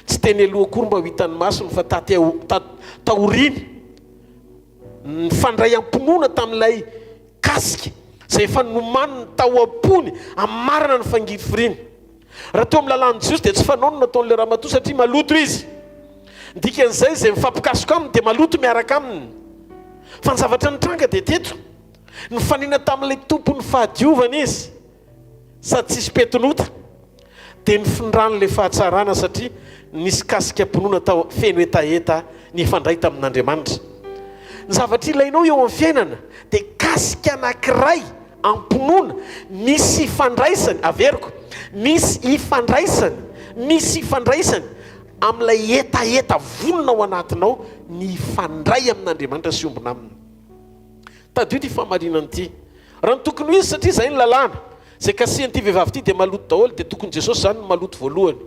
Tsy teny aloha akory mba ho hitan'ny masony fa taoriny ny fandray am-pinoana tamin'ilay kasika izay efa nomaniny tao am-pony amin'ny marina ny fangirifiriny. Raha teo amin'ny lalàn'i Jesosy dia tsy fanaony nataon'ilay ramatoa satria maloto izy. Dikan'izay izay mifampikasoko aminy dia maloto miaraka aminy. Fa ny zavatra nitranga dia teto ny fanina tamin'ilay tompony fahadiovana izy sady tsisy petonota dia ny findran'ilay fahatsarana satria nisy kasika mpinoana tao feno etaeta ny ifandray tamin'Andriamanitra. Ny zavatra ilainao eo amin'ny fiainana dia kasika anankiray ampinoana misy ifandraisany, averiko, misy ifandraisany amin'ilay etaeta vonona ao anatinao ny ifandray amin'Andriamanitra sy ombona aminy. Tadio ty famarinana ity. Raha ny tokony ho izy satria izay ny lalàna. Izay kasihan'ity vehivavy ity dia maloto daholo, dia tokony Jesosy zany no maloto voalohany.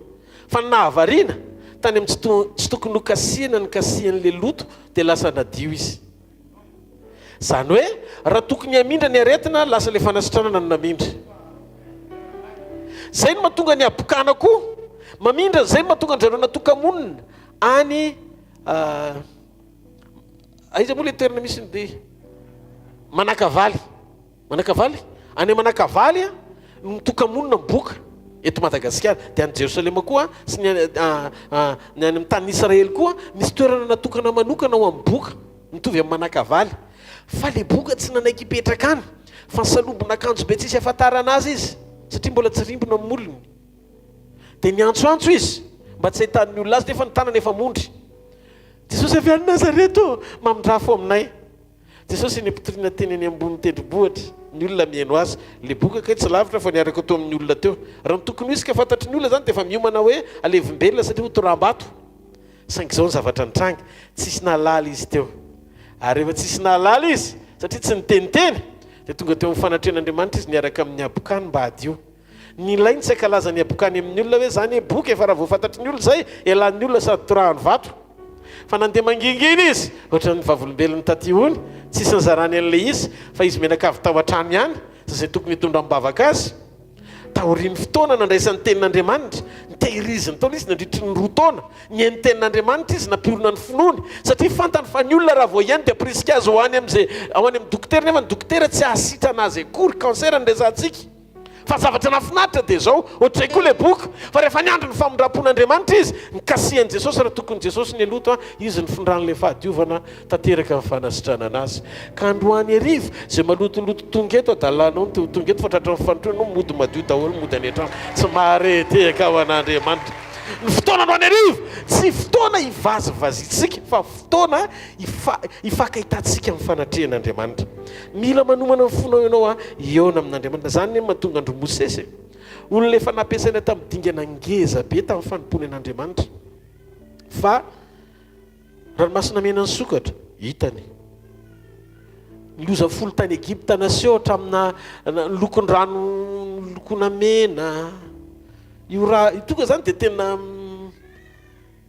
Fa ny nahavariana tany amin'ny tsy tokony ho kasihana ny kasihan'ilay loto dia lasa nadio izy. Zany hoe raha tokony hamindra ny aretina lasa le fanasitranana ny namindra. Zay no mahatonga ny abokana koa mamindra, zay no mahatonga ny zareo tokamonina any aiza moa le toerana misy ny de Manakavaly any Manakavaly no tokamonina miboka eto Madagasikara, dia any Jerosalema koa sy ny any amin'ny tany Israely koa misy toerana natokana manokana ho amin'ny boka mitovy amin'ny Manakavaly. Fa le boka tsy nanaiky hipetraka any fa salobona akanjo be tsisy ahafantarana azy izy satria mbola tsy rimbona amin'ny olony, dia niantsoantso izy mba tsy hahitan'ny olona azy nefa ny tanany efa mondry. Jesosy avy any Nazareto mamindrafo aminay. Jesosy ny ampitoriana teny any ambony tendrombohitra, ny olona mihaino azy. Le boka kay tsy lavitra fa niaraka teo amin'ny olona teo. Raha ny tokony isika fantatry ny olona zany dia efa miomana hoe alevimbelona satria ho toram-bato. Saingy izao ny zavatra nitrangy, tsisy nahalala izy teo. Ary rehefa tsisy nahalala izy satria tsy niteniteny, dia tonga teo amin'ny fanatrehan'Andriamanitra izy niaraka amin'ny abokany mba hadio. Ny ilainy tsy ankalaza ny abokany amin'ny olona hoe zany boka efa raha vao fantatry ny olona zay elan'ny olona sady torahany vato. Fa nandeha mangingina izy ohatra ny vavolombelon'ny taty hony, tsisy nizarany an'ilay izy fa izy menakavy tao an-trano ihany zay tokony hitondra mibavaka azy. Taorian'ny fotoana nandraisan'ny tenin'Andriamanitra, nitehiriziny taona izy nandritry ny 2 taona, nihainy tenin'Andriamanitra izy nampiorona ny finoany satria fantany fa ny olona raha vao ihany dia prisika azy ho any amin'ny dokotera, nefa ny dokotera tsy ahasitra anazy akory, cancer ny resantsika. Fa zavatra nafinaritra dia zao ohatray koa le boka, fa rehefa niandro ny famondrapon'Andriamanitra izy nikasihan'i Jesosy raha tokony Jesosy ny aloto izy ny findran'le fahadiovana tanteraka amin'ny fanasitrana anazy. Ka androany arivo zay malotoloto tonga eto adalanao ny tonga eto fa tratra ny fanontranao mody madio daholo mody any an-trano tsy mahareteka ho an'Andriamanitra. Ny fotoana androany arivo tsy fotoana hivazivazitsika fa fotoana hifankahitantsika amin'ny fanatrehan'Andriamanitra. Mila manomana ny fonao ianao eona amin'Andriamanitra. Zany mahatonga andro Mosesy olona efa nampiasaina tamin'ny dingana ngeza be tamin'ny fanompony an'Andriamanitra. Fa ranomasina mena ny sokatra hitany, ny loza folo tany Egipta naseho hatramina lokony rano lokona mena. Io raha tonga zany dia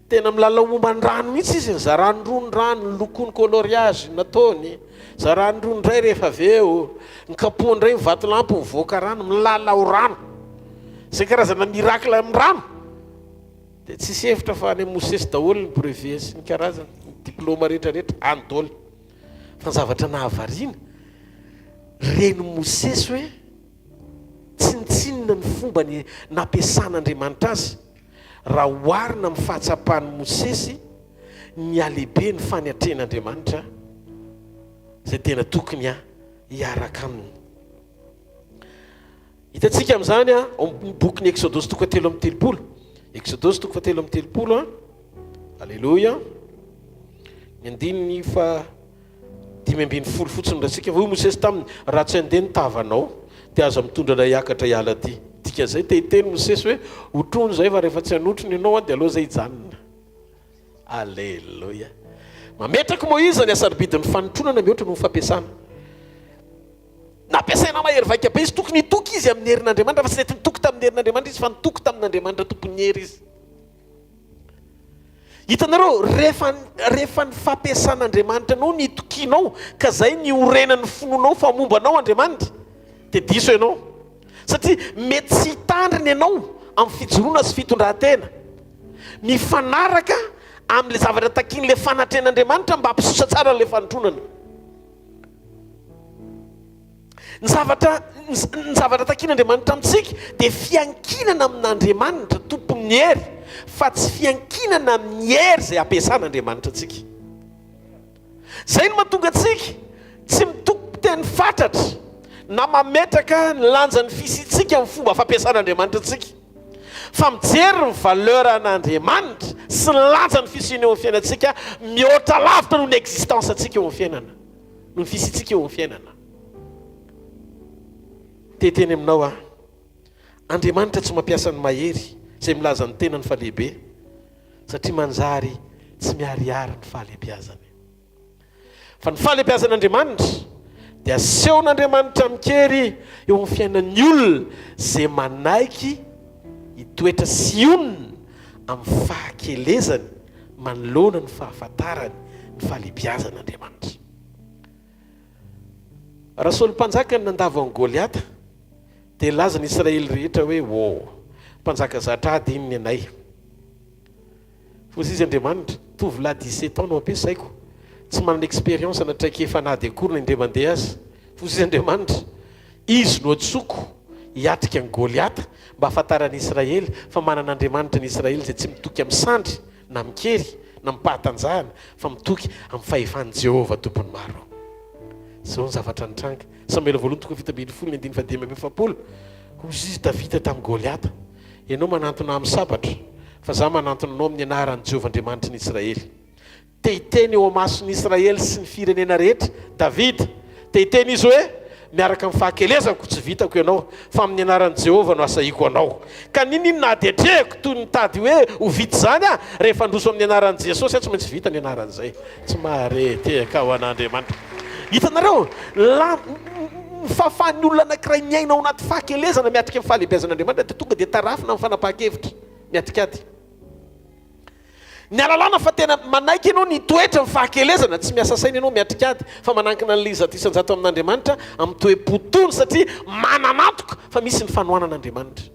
tena milala momba ny rano mihitsy izy. Zarany roa ny rano, ny lokony coloriage nataony, zarany roa ndray rehefa avy eo, ny kapoha ndray ny vatolampy mivoaka rano, milala ho rano, zay karazana miracle amin'ny rano. Dia tsisy hevitra fa any Mosesy daholo ny brevet sy ny karazana diplôma rehetrarehetra any daholo. Fa ny zavatra nahavariana reny Mosesy hoe tsinitsinina ny fomba ny nampiasan'Andriamanitra azy raha oharina amin'ny fahatsapan'ny Mosesy ny alehibe ny fanatrehan'Andriamanitra zay tena tokony hiaraka aminy. Hitantsika amin'izany bokin'ny Exodosy 3:3. Exodosy 3:3. Alleluia. Ny andininy fa 5:20 fotsiny ratsika fa hoy Mosesy taminy raha tsy andeha ny tavanao dia aza mitondra na hiakatra hiala ty. Dika zay tehiteny Mosesy hoe otrony zay fa rehefa tsy hanotrony ianao dia aloha zay hijanona. Alleluia. Mametraka Moïse ny asaribidin'ny fanotronana mihoatra no fampiasana. Nampiasaina mahery vaika be izy tokony hitoky izy amin'ny herin'Andriamanitra fa tsy nety nitoky tamin'ny herin'Andriamanitra izy fa nitoky tamin'Andriamanitra tompony hery izy. Hitanareo rehefa ny fampiasan'Andriamanitra anao ny hitokinao ka zay ny orenan'ny fononao fa mombanao Andriamanitra dia diso ianao satria mety tsy hitandriny ianao amin'ny fijoroana sy fitondran-tena mifanaraka amin'ilay zavatra takin'ilay fanatrehan'Andriamanitra mba hampisosa tsara n'ilay fanotronana. Ny zavatra takin'Andriamanitra amintsika dia fiankinana amin'Andriamanitra tompon'ny hery fa tsy fiankinana amin'ny hery zay ampiasan'Andriamanitra antsika. Zay no mahatonga antsika tsy mitoky teny fatratra na mametraka ny lanjan'ny fisitsika amin'ny fomba fampiasan'Andriamanitra antsika fa mijery ny valeur an'Andriamanitra sy ny lanjan'ny fisiany eo amin'ny fiainantsika mihoatra lavitra noho ny existence antsika eo amin'ny fiainana, noho ny fisitsika eo amin'ny fiainana. Teteny aminao Andriamanitra tsy mampiasa ny mahery zay milaza ny tenany falehibe satria manjary tsy miharihary ny fahalehibiazany. Fa ny fahalehibiazan'Andriamanitra dia asehon'Andriamanitra mikery eo amin'ny fiainan'ny olona zay manaiky hitoetra sy onona amin'ny fahakelezany manoloana ny fahafantarany ny fahalehibiazan'Andriamanitra. raha Saoly-mpanjaka nandava ny Goliata dia laza ny Israely rehetra hoe mpanjaka zatrady iny ny anay. Fa izy Andriamanitra tovolahy 17 ans no ampiasaiko, tsy manana expérience na traikefa nady akory ny indray mandeha azy. Fa izy Andriamanitra izy no atsoko hiatrika ny Goliata mba ahafantaran'ny Israely fa manan'Andriamanitra ny Israely izay tsy mitoky amin'ny sandry na mikery na mipahatanjahana fa mitoky amin'ny fahefan'i Jehovah tompony maro. Zao ny zavatra nitranga. Samuel voalohany toko fito ambin'ny folo ny andiny fadimy amby efapolo. Hozy izy Davida tamin'ny Goliata. Ianao manantona amin'ny sabatra fa za manantona anao amin'ny anaran'i Jehovah Andriamanitra ny Israely. Tehiteny eo amason'ny Israely sy ny firenena rehetra Davida. Tehiteny izy hoe miaraka amin'ny fahakelezako tsy vitako ianao fa amin'ny anaran'i Jehovah no asahiko anao. Ka ninino nadetrehako toy ny tady hoe ho vita zany rehefa androso amin'ny anaran'i Jesosy tsy maintsy vita ny anaran'izay. Tsy maharetehaka ho an'Andriamanitra. Hitanareo fahafahan'ny olona anankiray miaina ao anaty fahakelezana miatrika amin'ny fahalebiazan'Andriamanitra dia tonga dia tarafina amin'ny fanapahan-kevitra miatrikady. Ny alalàna fa tena manaiky ianao ny toetra amin'ny fahakelezana, tsy miasa saina ianao miatrikady fa manankina an'ilay isan-jato amin'Andriamanitra amin'ny toe-potony satria mananatoka fa misy ny fanohanan'Andriamanitra.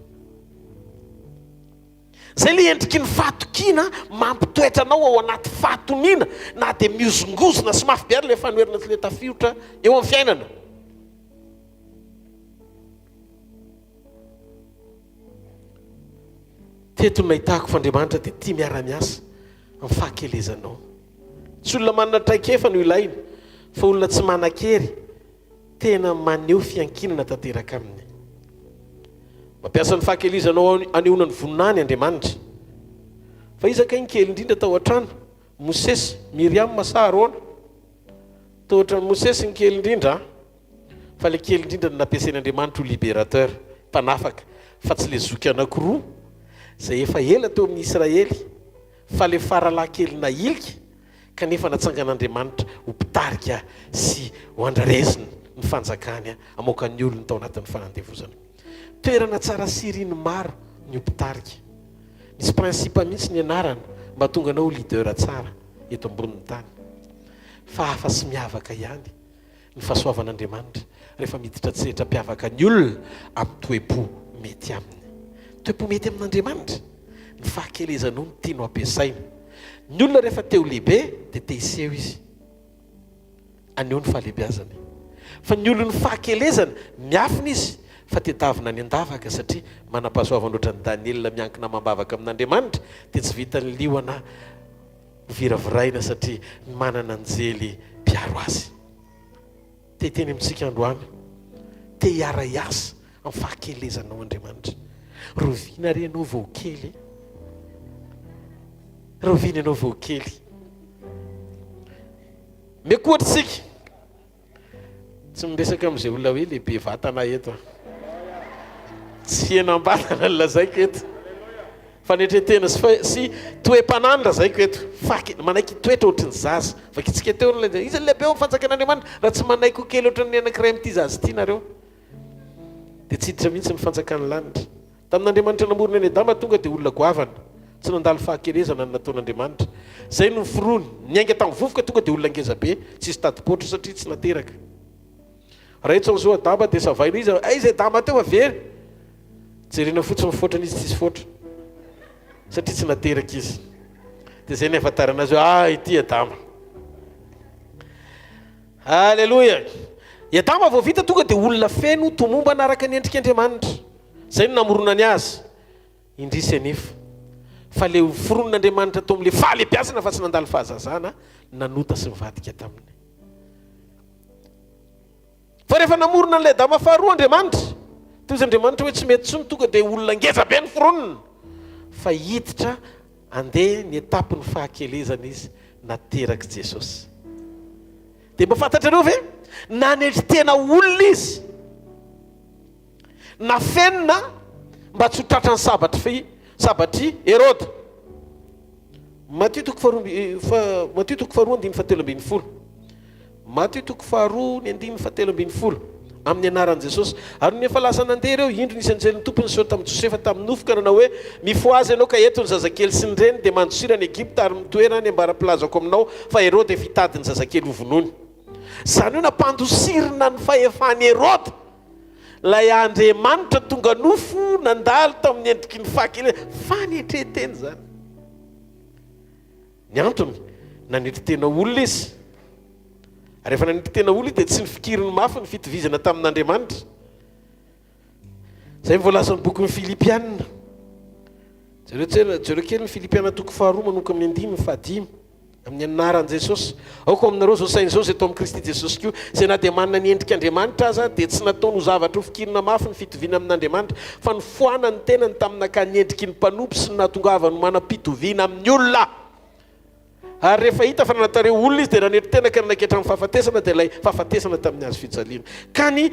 Zay le endriky ny fahatokiana mampitoetra anao ao anaty fahatoniana na dia miozongozona sy mafy biary ilay fanoherana tsy le tafiotra eo amin'ny fiainana. Teto no nahitako fa Andriamanitra dia tia miara-miasa amin'ny fahakelezanao. Tsy olona manana traikefa no ilaina fa olona tsy manan-kery tena maneho fiankinana tanteraka aminy. Mampiasa ny fahakelezanao anehoana ny voninany Andriamanitra. Fa izaka iny kely indrindra tao an-trano Mosesy, Miriam, Masa, Arona. Tao ohatran'ny Mosesy ny kely indrindra fa le kely indrindra no nampiasain'Andriamanitra ho libérateur, mpanafaka, fa tsy le zoky anankiroa zay efa ela teo amin'ny Israely fa le faralahy-kely nailika kanefa natsangan'Andriamanitra ho mpitarika sy ho andrarezina ny fanjakany amoakan'ny olony tao anatin'ny fanandevozana. Toerana tsara siriny maro ny mpitarika. Misy prinsipa mihitsy ny anarana mba tonga anao leader tsara eto ambonin'ny tany. Fa hafa sy miavaka ihany ny fahasoavan'Andriamanitra rehefa miditra tsetra mpiavaka ny olona amin'ny toe-po mety aminy. Toe-po mety amin'Andriamanitra ny fahakelezanao ny tiano ampiasaina. Ny olona rehefa teo lehibe dia te hiseho izy aneo ny fahalebiazany. Fa ny olona ny fahakelezana miafina izy fa tedavina ny andavaka satria manam-pahasoavana ohatran'ny Daniela miankina mambavaka amin'Andriamanitra dia tsy vita ny liona viraviraina satria manana anjely mpiaro azy. Te teny amintsika androany te hiara-iasa amin'ny fahakelezanao Andriamanitra. Roviana re ianao vao kely, roviana ianao vao kely. Mekoatritsika tsy miresaka amin'izay olona hoe lehibe vatana eto, tsy enam-batana ny lazaiko eto, fanetretena sy toe-panandra zaiko eto, manaiky toetra ohatran'ny zaza. Vakitsika teo izy lehibe ao fanjakan'Andriamanitra raha tsy manaiky kely ohatran'ny anankiray amin'ity zaza ity nareo dia tsy hiditra mihitsy ny fanjakan'ny lanitra. Tamin'Andriamanitra namorona any Adama tonga dia olona goavana, tsy nandalo fahakelezana ny nataon'Andriamanitra. Zay no forony, niainga tamin'ny vovoka tonga dia olona ngeza be, tsy isy tadipotra satria tsy nateraka. Raha etsy amin'izao Adama dia savaina izy, izy Adama teo avery. Jerena fotsiny mifotrana izy tsisy fotra satria tsy nateraka izy. Dia zay ny ahafantarana azy hoe ity Adama. Halleloja. I Adama vao vita tonga dia olona feno tomomba anaraka ny endrik'Andriamanitra. Zay no namoronany azy indrisy anefa fa le foronon'Andriamanitra tao amin'ile fahalebiazana fa tsy nandalo fahazazana nanota sy mivadika taminy. Fa rehefa namorona an'ilay Adama faharoa Andriamanitra, toy izy Andriamanitra hoe tsy mety tsony tonga dia olona ngeza be ny foronona fa hiditra andeha ny etape ny fahakelezana izy nateraka Jesosy. Dia mba fantatrareo ve nanetry tena olona izy na fenina mba tsy ho tratra ny sabatry Herode. Matthieu toko faharoa andiny fahatelo ambin'ny folo. Matthieu toko faharoa ny andiny fahatelo ambin'ny folo. Amin'ny anaran'i Jesosy. Ary ny efa lasa nandeha ireo indro nisy anjelin'ny tompony sao tamin'ny Josefa tamin'ny nofoka nanao hoe mifoazy ianao ka eto ny zazakely sy ny reny dia mandosira ny Egypta ary mitoerana ny ambara-pilazako aminao fa Herode efa hitady ny zazakely ho vonony. Zany hoe nampandosirina ny fahefany Herôda lay Andriamanitra tonga nofo nandalo tamin'ny endriky ny fahakelezana fanetreteny zany. Ny antony nanetretena olona izy. Rehefa nanetretena olona dia tsy nifikiriny mafy ny fitovizana tamin'Andriamanitra. Zay mivoalaza ny boky ny Filipianina. Jereo kely ny Filipianina toko 2 manomboka amin'ny 5 amin'ny anaran'i Jesosy. Aoko aminareo zao saina zao zay atao amin'ny Kristy Jesosy koa, zay na dia manana ny endrika Andriamanitra aza dia tsy nataony ho zavatra ho fikirina mafy ny fitoviana amin'Andriamanitra, fa nifohana ny tenany taminaka ny endriky ny mpanompo sy ny nahatongavany manam-pitoviana amin'ny olona. Ary rehefa hita fa nanatareo olona izy dia nanetritena ka nanakehatra amin'ny fahafatesana dia ilay fahafatesana tamin'ny hazo fijaliana. Ka ny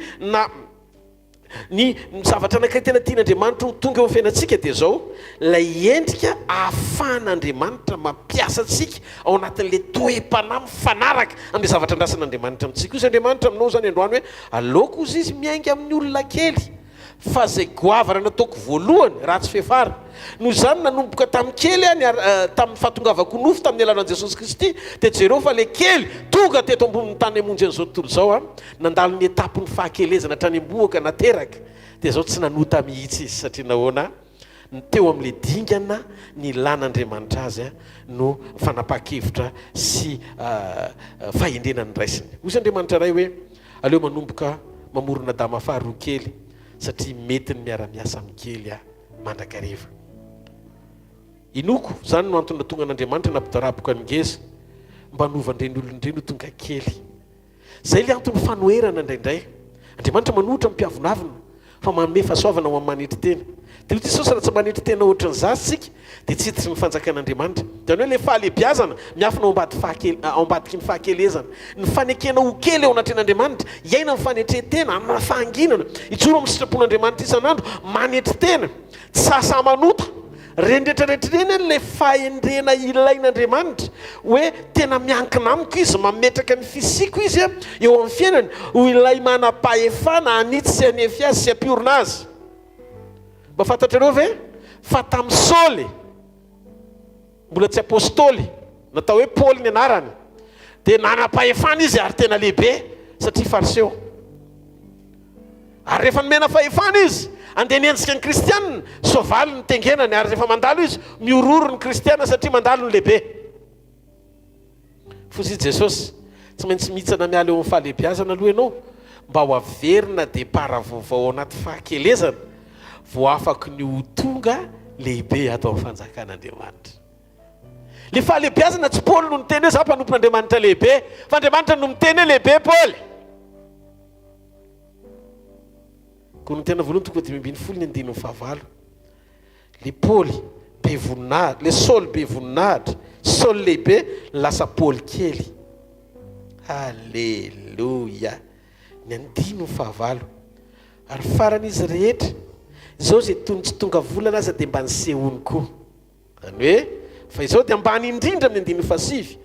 zavatra anankiray tena tian'Andriamanitra ho tonga eo amin'ny fiainantsika dia zao, lay endrika ahafahan'Andriamanitra mampiasa antsika ao anatin'ilay toe-panahy mifanaraka amin'ny zavatra andrasan'Andriamanitra amintsika. Izy Andriamanitra aminao zany androany hoe aleoko izy izy miainga amin'ny olona kely, fa zay goavana nataoko voalohany raha tsy fehefara. Noho izany nanomboka tamin'ny kely tamin'ny fahatongavako nofo tamin'ny alalan'i Jesosy Kristy, dia jereo fa le kely tonga teto ambonin'ny tany hamonjy an'izao tontolo izao nandalo ny etapy ny fahakelezana hatrany am-boaka nateraka, dia zao tsy nanota mihitsy izy satria nahoana teo amin'ilay dingana ny lan'Andriamanitra azy no fanapa-kevitra sy fahendrenany raisiny. Hoy Andriamanitra ray hoe aleo manomboka mamorona dama faharoa kely satria mety ny miara-miasa amin'ny kely mandrakariva. Inoko zany no antony tonga an'Andriamanitra nampitaraboka ny ngeza mba novan'ireny olon'ireny ho tonga kely. Zay le antony fanoherana indraindray. Andriamanitra manohitra mpiavonavina fa manome fahasoavana ho amin'ny manetritena. Dia io Jesosy raha tsy manetritena ohatran'ny zasitsika dia tsy hiditry ny fanjakan'Andriamanitra. Zany hoe le fahalebiazana miafina ao ambadiky ny fahakelezana. Ny fanekena ho kely ao anatren'Andriamanitra, iaina ny fanetretena amin'ny fahanginana, itsoro amin'ny sitrapon'Andriamanitra isan'andro, manetritena, tsy sasa manota. Rendretrarehetrareny le fahendrena ilain'Andriamanitra hoe tena miankina amiko izy, mametraka ny fisiko izy eo amin'ny fiainany ho ilay manam-pahefana anitsy sy hanefy azy sy hampiorina azy. Mba fantatrareo ve fa tamin'ny Saoly mbola tsy apôstôly, natao hoe Paoly ny anarany, dia nanam-pahefana izy ary tena lehibe satria fariseo. Ary rehefa nomena fahefana izy andeha nienjika ny kristianina, soavaly ny tengenany, ary rehefa mandalo izy miororo ny kristiana satria mandalo ny lehibe. Fosy Jesosy tsy maintsy mihitsana miala eo amin'ny fahalebiazana aloha ianao mba ho averina depara vaovao ao anaty fahakelezana vao afaky ny ho tonga lehibe atao amin'ny fanjakan'Andriamanitra. Le fahalebiazana tsy Paoly no niteny hoe za mpanompon'Andriamanitra lehibe, fa Andriamanitra no miteny hoe lehibe Paoly. Kono tena voalohany toko 5:9. Le Paoly be voninahitra, le Saoly be voninahitra, Saoly lehibe lasa Paoly kely. Halleluja. Ny 9:9. Ary faran'izy rehetra izao zay tsy tonga volana aza dia mba nisehony koa. Zany hoe fa izao dia ambany indrindra amin'ny 9:7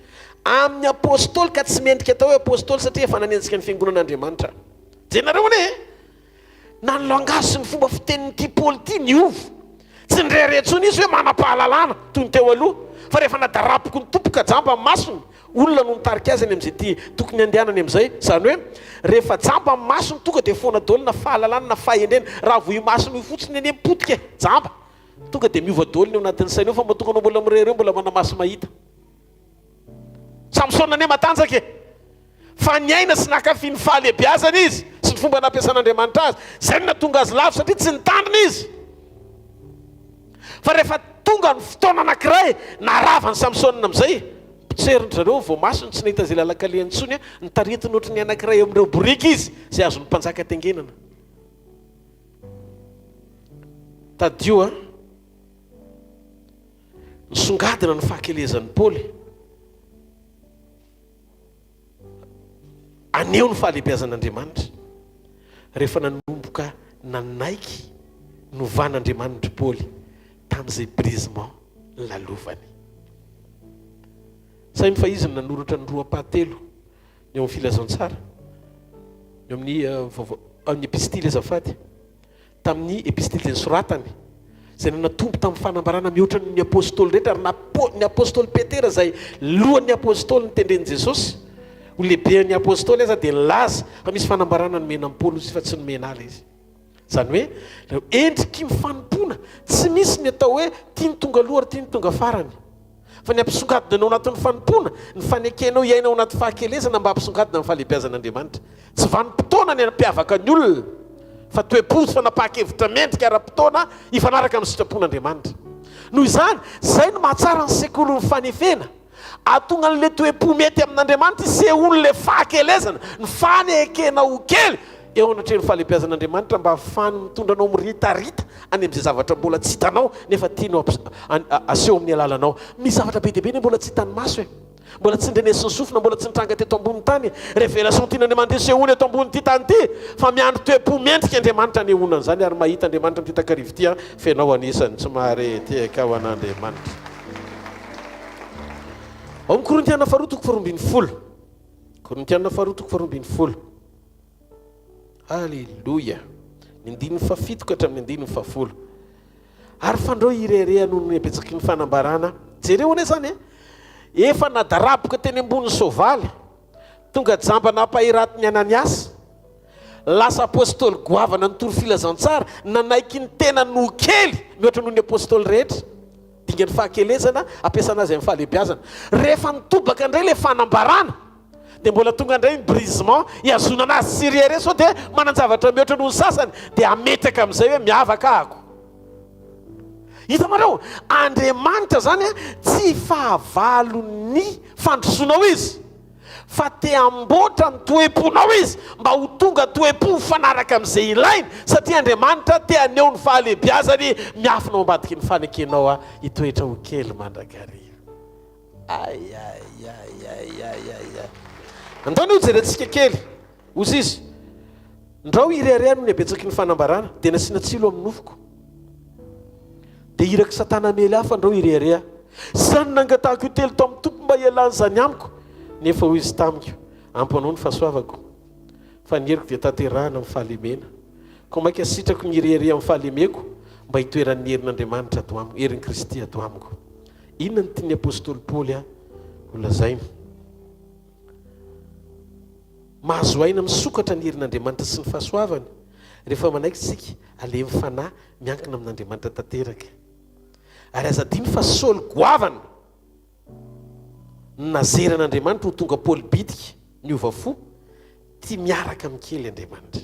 amin'ny apôstôly, ka tsy mendrika atao hoe apôstôly satria efa nanenjika ny fiangonan'Andriamanitra. Jenareo ne na ny langazy sy ny fomba fitenin'ity Paoly ity niovy, tsy nirehirehitsony izy hoe manam-pahalalana toy ny teo aloha, fa rehefa nadarapoko ny tompoka jamba amin'ny masony, olona no nitarika azy any amin'izay ty tokony andehanany amin'izay. Zany hoe rehefa jamba amin'ny masony tonga dia foana daholo na fahalalana na fahendrena, raha vo io masony io fotsiny eny mipotika jamba tonga dia miova daholo ny ao anatin'ny saina eo, fa mahatonga anao mbola mirehireo mbola mana maso mahita. Samsona ane matanjaka fa ny aina sy nakafy ny fahalebiazana izy sy ny fomba nampiasan'Andriamanitra azy, zay no natonga azy lafo satria tsy nitandrina izy. Fa rehefa tonga ny fotoana anankiray naravany Samsona amin'izay, potseriny zareo vao masony tsy nahita zay lalakaleany intsony, nitaritiny ohatry ny anankiray amin'ireo boriky izy zay azony mpanjaka tengenana. Tadio nisongadina ny fahakelezan'ny Paoly, aneo ny fahalebiazan'Andriamanitra rehefa nanomboka nanaiky novan'Andriamanitra Paoly tamin'izay brisement lalovany. Sainy fa izy nanoratra ny 2:3 eo amin'ny filazantsara, eo amin'ny epistily azafady, tamin'ny epistily nosoratany zay natombo tamin'ny fanambarana mihoatra ny apôstôly rehetra, ary ny apôstôly Petera zay lohan'ny apôstôly nitendren'i Jesosy ho lehiben'ny apôstôly aza dia nilaza fa misy fanambarana nomena am-polo izy fa tsy nomena ala izy. Zany hoe endriky mifanompona tsy misy ny atao hoe tia ny tonga aloha ary tia ny tonga farany, fa ny ampisongadina anao anatin'ny fanompona ny fanekenao iainao anaty fahakelezana mba hampisongadina amin'ny fahalehibiazan'Andriamanitra. Tsy vanim-potoana ny ampiavaka ny olona fa toe-po sy fanapahakevitra mendrika ara-potoana hifanaraka amin'ny sitrapon'Andriamanitra. Noho izany zay no mahatsara ny sekoly ny fanefena atonga n'le toe-po mety amin'Andriamanitra seholy le fahakelezana ny fanekenao kely eo anatrehny fahalehibiazan'Andriamanitra mba ahafany mitondra anao miritarita any amin'izay zavatra mbola tsy hitanao nefa tianao aseho amin'ny alalanao. Misy zavatra be dehibe ny mbola tsy hitany maso e, mbola tsy ndrenesy ny sofina, mbola tsy nitranga teto ambony tany révélation tian'Andriamanitra seholy eto ambony ty tany ty, fa miandro toe-po mendrika Andriamanitra anehonana zany ary mahita Andriamanitra ny titakarivo ty a fenao anisany tsy mahare tiaka ho an'Andriamanitra. Ao amin'ny Korintiana faharotoko faharoambin'ny folo, Korintiana faharotoko faharoambin'ny folo. Alleluia. Ny andininy fafito ka hatramin'ny andininy fafolo. Ary fandrao irere noho ny abetsaky ny fanambarana. Jereo ane zany efa nadaraboka teny ambony soavaly tonga jamba nampahiratiny Ananiasy lasa apôstôly goavana ny toro filazantsara nanaiky ny tena no kely mihoatra noho ny apôstôly rehetra dinga ny fahakelezana ampiasana azy amin'ny fahalehibiazana. Rehefa nitobaka indray le fanambarana dia mbola tonga indray ny brisement hiazona anazy sy rere sao dia manan-javatra mihoatra noho ny sasany dia ametaka amin'izay hoe miavaka ahako. Hita mareo Andriamanitra zany tsy fahavalony fandrosoanao izy fa te amboatra ny toe-ponao izy mba ho tonga toe-po fanaraka amin'izay ilainy satria Andriamanitra te aneo ny fahalehibiazany miafinao ambadiky ny fanekenao a hitoetra ho kely mandrakariva. Andao ny hojerentsika kely ozy izy ndrao irearea no ny abetsaky ny fanambarana dia nasiana tsilo amin'ny nofoko dia iraka satana mely hafa ndrao irearea zany nangatahako io telo tao amin'ny tompo mba hialany zany amiko nefa ho izy tamiko ampanao ny fahasoavako fa nyheriko dia tanterahana amin'ny fahalemena ko maika sitrako ny irearea amin'ny fahalemeko mba hitoeran'ny herin'Andriamanitra ato amiko, herin'i Kristy ato amiko. Inona ny tiany apôstôly Paoly a holazainy mahazo aina misokatra ny herin'Andriamanitra sy ny fahasoavany rehefa manaiky sika alemy fanahy miankina amin'Andriamanitra tanteraka. Ary azadiny fa Saoly goavana nazeran'Andriamanitra ho tonga Paoly bitika niova fo tia miaraka amin'ny kely Andriamanitra.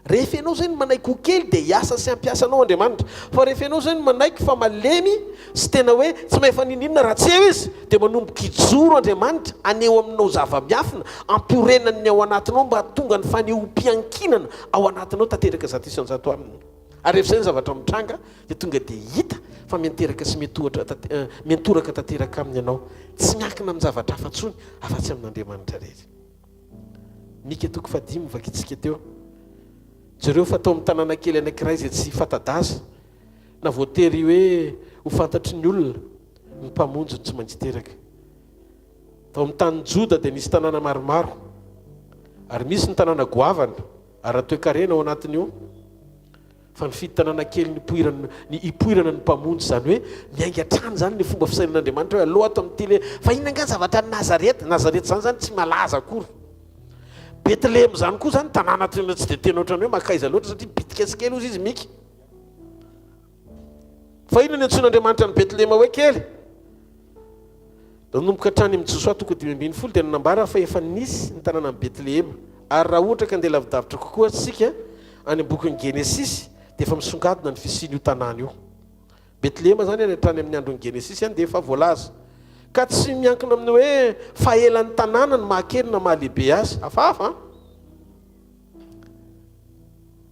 Rehefa ianao zay ny manaiky ho kely dia hiasa sy ampiasanao Andriamanitra, fa rehefa ianao zay ny manaiky fa malemy sy tena hoe tsy maefa nininona raha tsy eo izy dia manomboka hijoro Andriamanitra aneo aminao zava-miafina ampiorenany ny ao anatinao mba tonga ny faneho-piankinana ao anatinao tanteraka zato isanjato aminy. Ary rehefa zay ny zavatra mitranga dia tonga dia hita fa mianteraka sy miantoraka tanteraka aminy ianao tsy miankina amin'ny zavatra hafa-tsony afa-tsy amin'Andriamanitra rehetra. Mika toko fadimy vakitsika teo jereo fatao amin'ny tanàna kely anankiray izay tsy fanta-daza na voatery hoe ho fantatry ny olona ny mpamonjy tsy maintsy teraka. Tao amin'ny tany Joda dia nisy tanàna maromaro ary misy ny tanàna goavana ary toe-karena ao anatin'io fa ny tanàna kely ny hipoirana ny mpamonjy zany hoe miainga trano zany ny fomba fisainan'Andriamanitra hoe aloha ato amin'ny tyle fa inona angany zavatra ny Nazareta zany zany tsy malaza akory. Betlehemy zany koa zany tanàna tena tsy dia tena ohatrany hoe makaiza loatra satria bitika sy kely ozy izy miky. Fa inona ny antsoin'Andriamanitra ny Betlehema hoe kely? Da nomboka hatrany amin'ny Josoa toko 5:10 dia nanambara fa efa nisy ny tanàna amin'ny Betlehema ary raha ohatra ka andeha lavidavitra kokoa sika any am-bokin'ny Genesis dia efa misongadina ny fisian'io tanàna io. Betlehema zany any hatrany amin'ny andron'ny Genesis any dia efa voalaza ka tsy miankina amin'ny hoe fahelan'ny tanàna ny mahakely na mahalehibe azy hafahafa.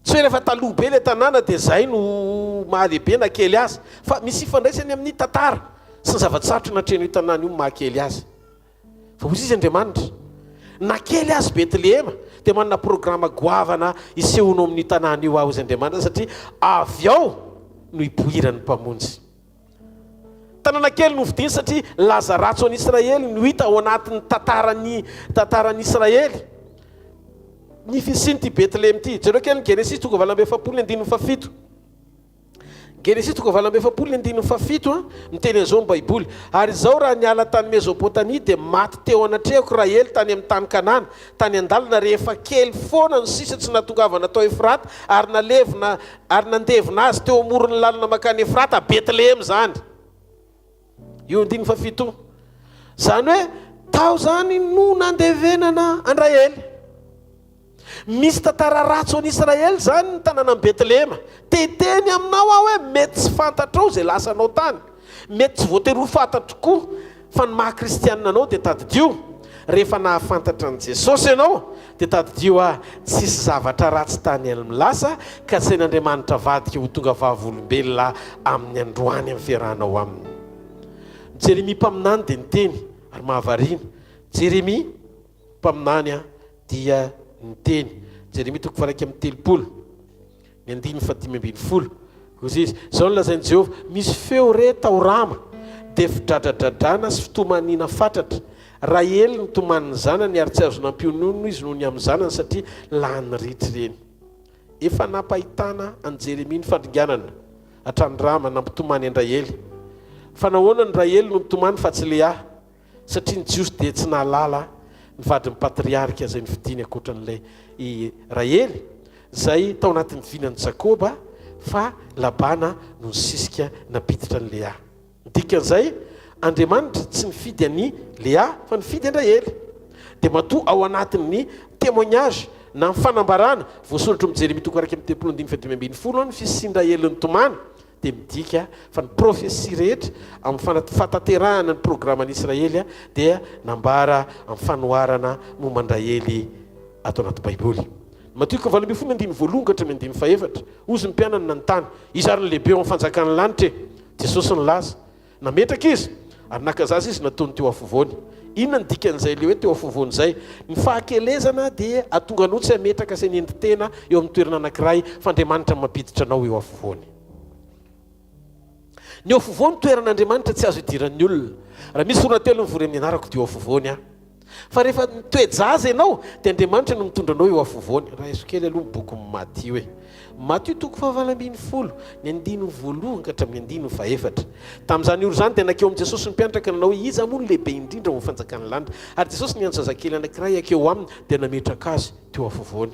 Tsy hoe rehefa taloha be ilay tanàna dia zay no mahalehibe na kely azy, fa misy ifandraisany amin'ny tantara sy ny zava-tsarotra natrehany io tanàna io mahakely azy. Fa hozy izy Andriamanitra na kely azy Betlehema dia manana programa goavana isehonao amin'ny tanàna io aho izy Andriamanitra satria avy ao no hipoiran'ny mpamonjy. Tanàna kely no vidiny satria laza ratso an'Israely no hita ao anatin'ny tantaran'ny Israely. Ny fisiany ty Betlehemy ty jereo kely ny Genesis tonga 2:7. Genesis 7:7 miteny an'izao ny Baiboly. Ary izao raha niala tany Mezopotania dia maty teo anatrehako Rahely tany amin'ny tany Kanana, tany an-dalana rehefa kely foana ny sisa tsy natongavana tao Efrata, ary nandevina azy teo amoron'ny lalana makany Efrata, Betlehem zany. Io 7. Zany hoe tao zany no nandevenana an Rahely. Misy tantara ratsy an Israely zany ny tanàna Betlehema. Teteny aminao aho hoe mety tsy fantatrao zay lasanao tany, mety tsy voatery ho fantatro koa fa ny maha-kristianina anao dia tadidio. Rehefa nahafantatra an Jesosy ianao dia tadidio tsisy zavatra ratsy tany amin'ny lasa, ka sain'Andriamanitra vadika ho tonga vavolombelona amin'ny androany amin'ny fiarahanao aminy. Jeremia mpaminany dia niteny ary mahavariana. Jeremia mpaminany dia niteny. Jeremia 7:30 ny 5:10. Kozy izy zao no lazain'i Jehovah: misy feo re tao Rama, dia fidradradradrana sy fitomanina fatratra. Rahely ny tomaniny zanany ary tsy azo nampionono izy noho ny amin'ny zanany satria lany ritry reny. Efa nampahitana an Jeremia ny fandringanana hatrany Rama nampitomany an Rahely. Fa nahoana ny Rahely no mitomany fa tsy Lea, satria ny Jiosy dia tsy nahalala ny vadin'ny patriarika zay nifidiny akoatran'ilay Rahely zay tao anatin'ny vinan'ny Jakoba, fa Labana no nisisika napiditra ny Lea. Dikan'izay Andriamanitra tsy nifidy any Lea fa nifidy an Rahely. Dia matoa ao anatin'ny témoignage na ny fanambarana voasoratra amin'ny Jeremia 7:30 ny fisian'i Rahely ny tomany, dia midika fa ny profesia rehetra amin'ny fataterahana ny programan'i Israely dia nambara amin'ny fanoharana momban-Rahely atao anaty Baiboly. Matio 7:1-4 ozy ny mpianany nanontany: izy ary ny lehibe amin'ny fanjakan'ny lanitra? Jesosy nylaza, nametraka izy ary nakazaza izy nataony teo afovoany. Inona ny dikan'izay le hoe teo afovoany zay? Ny fahakelezana dia atonga anao tsy hametraka sy nendy tena eo amin'ny toerana anankiray, fa Andriamanitra mampiditra anao eo afovoany. Ny eo afovoany toeran'Andriamanitra tsy azo idiran'ny olona. Raha misy olona telo nivory amin'ny anarako dia eo afovoany fa rehefa toe-jaza ianao dia Andriamanitra no mitondra anao eo afovoany. Raha iso kely aloha boky Matio hoe Matio 7:20 ny 9:1-4. Tamin'izany olo zany dia nakeo amin'ny Jesosy ny mpianatra ka nanao hoe iza moa ny lehibe indrindra ho fanjakan'ny lanitra, ary Jesosy niantso zazakely anankiray akeo aminy dia nametraka azy teo afovoany.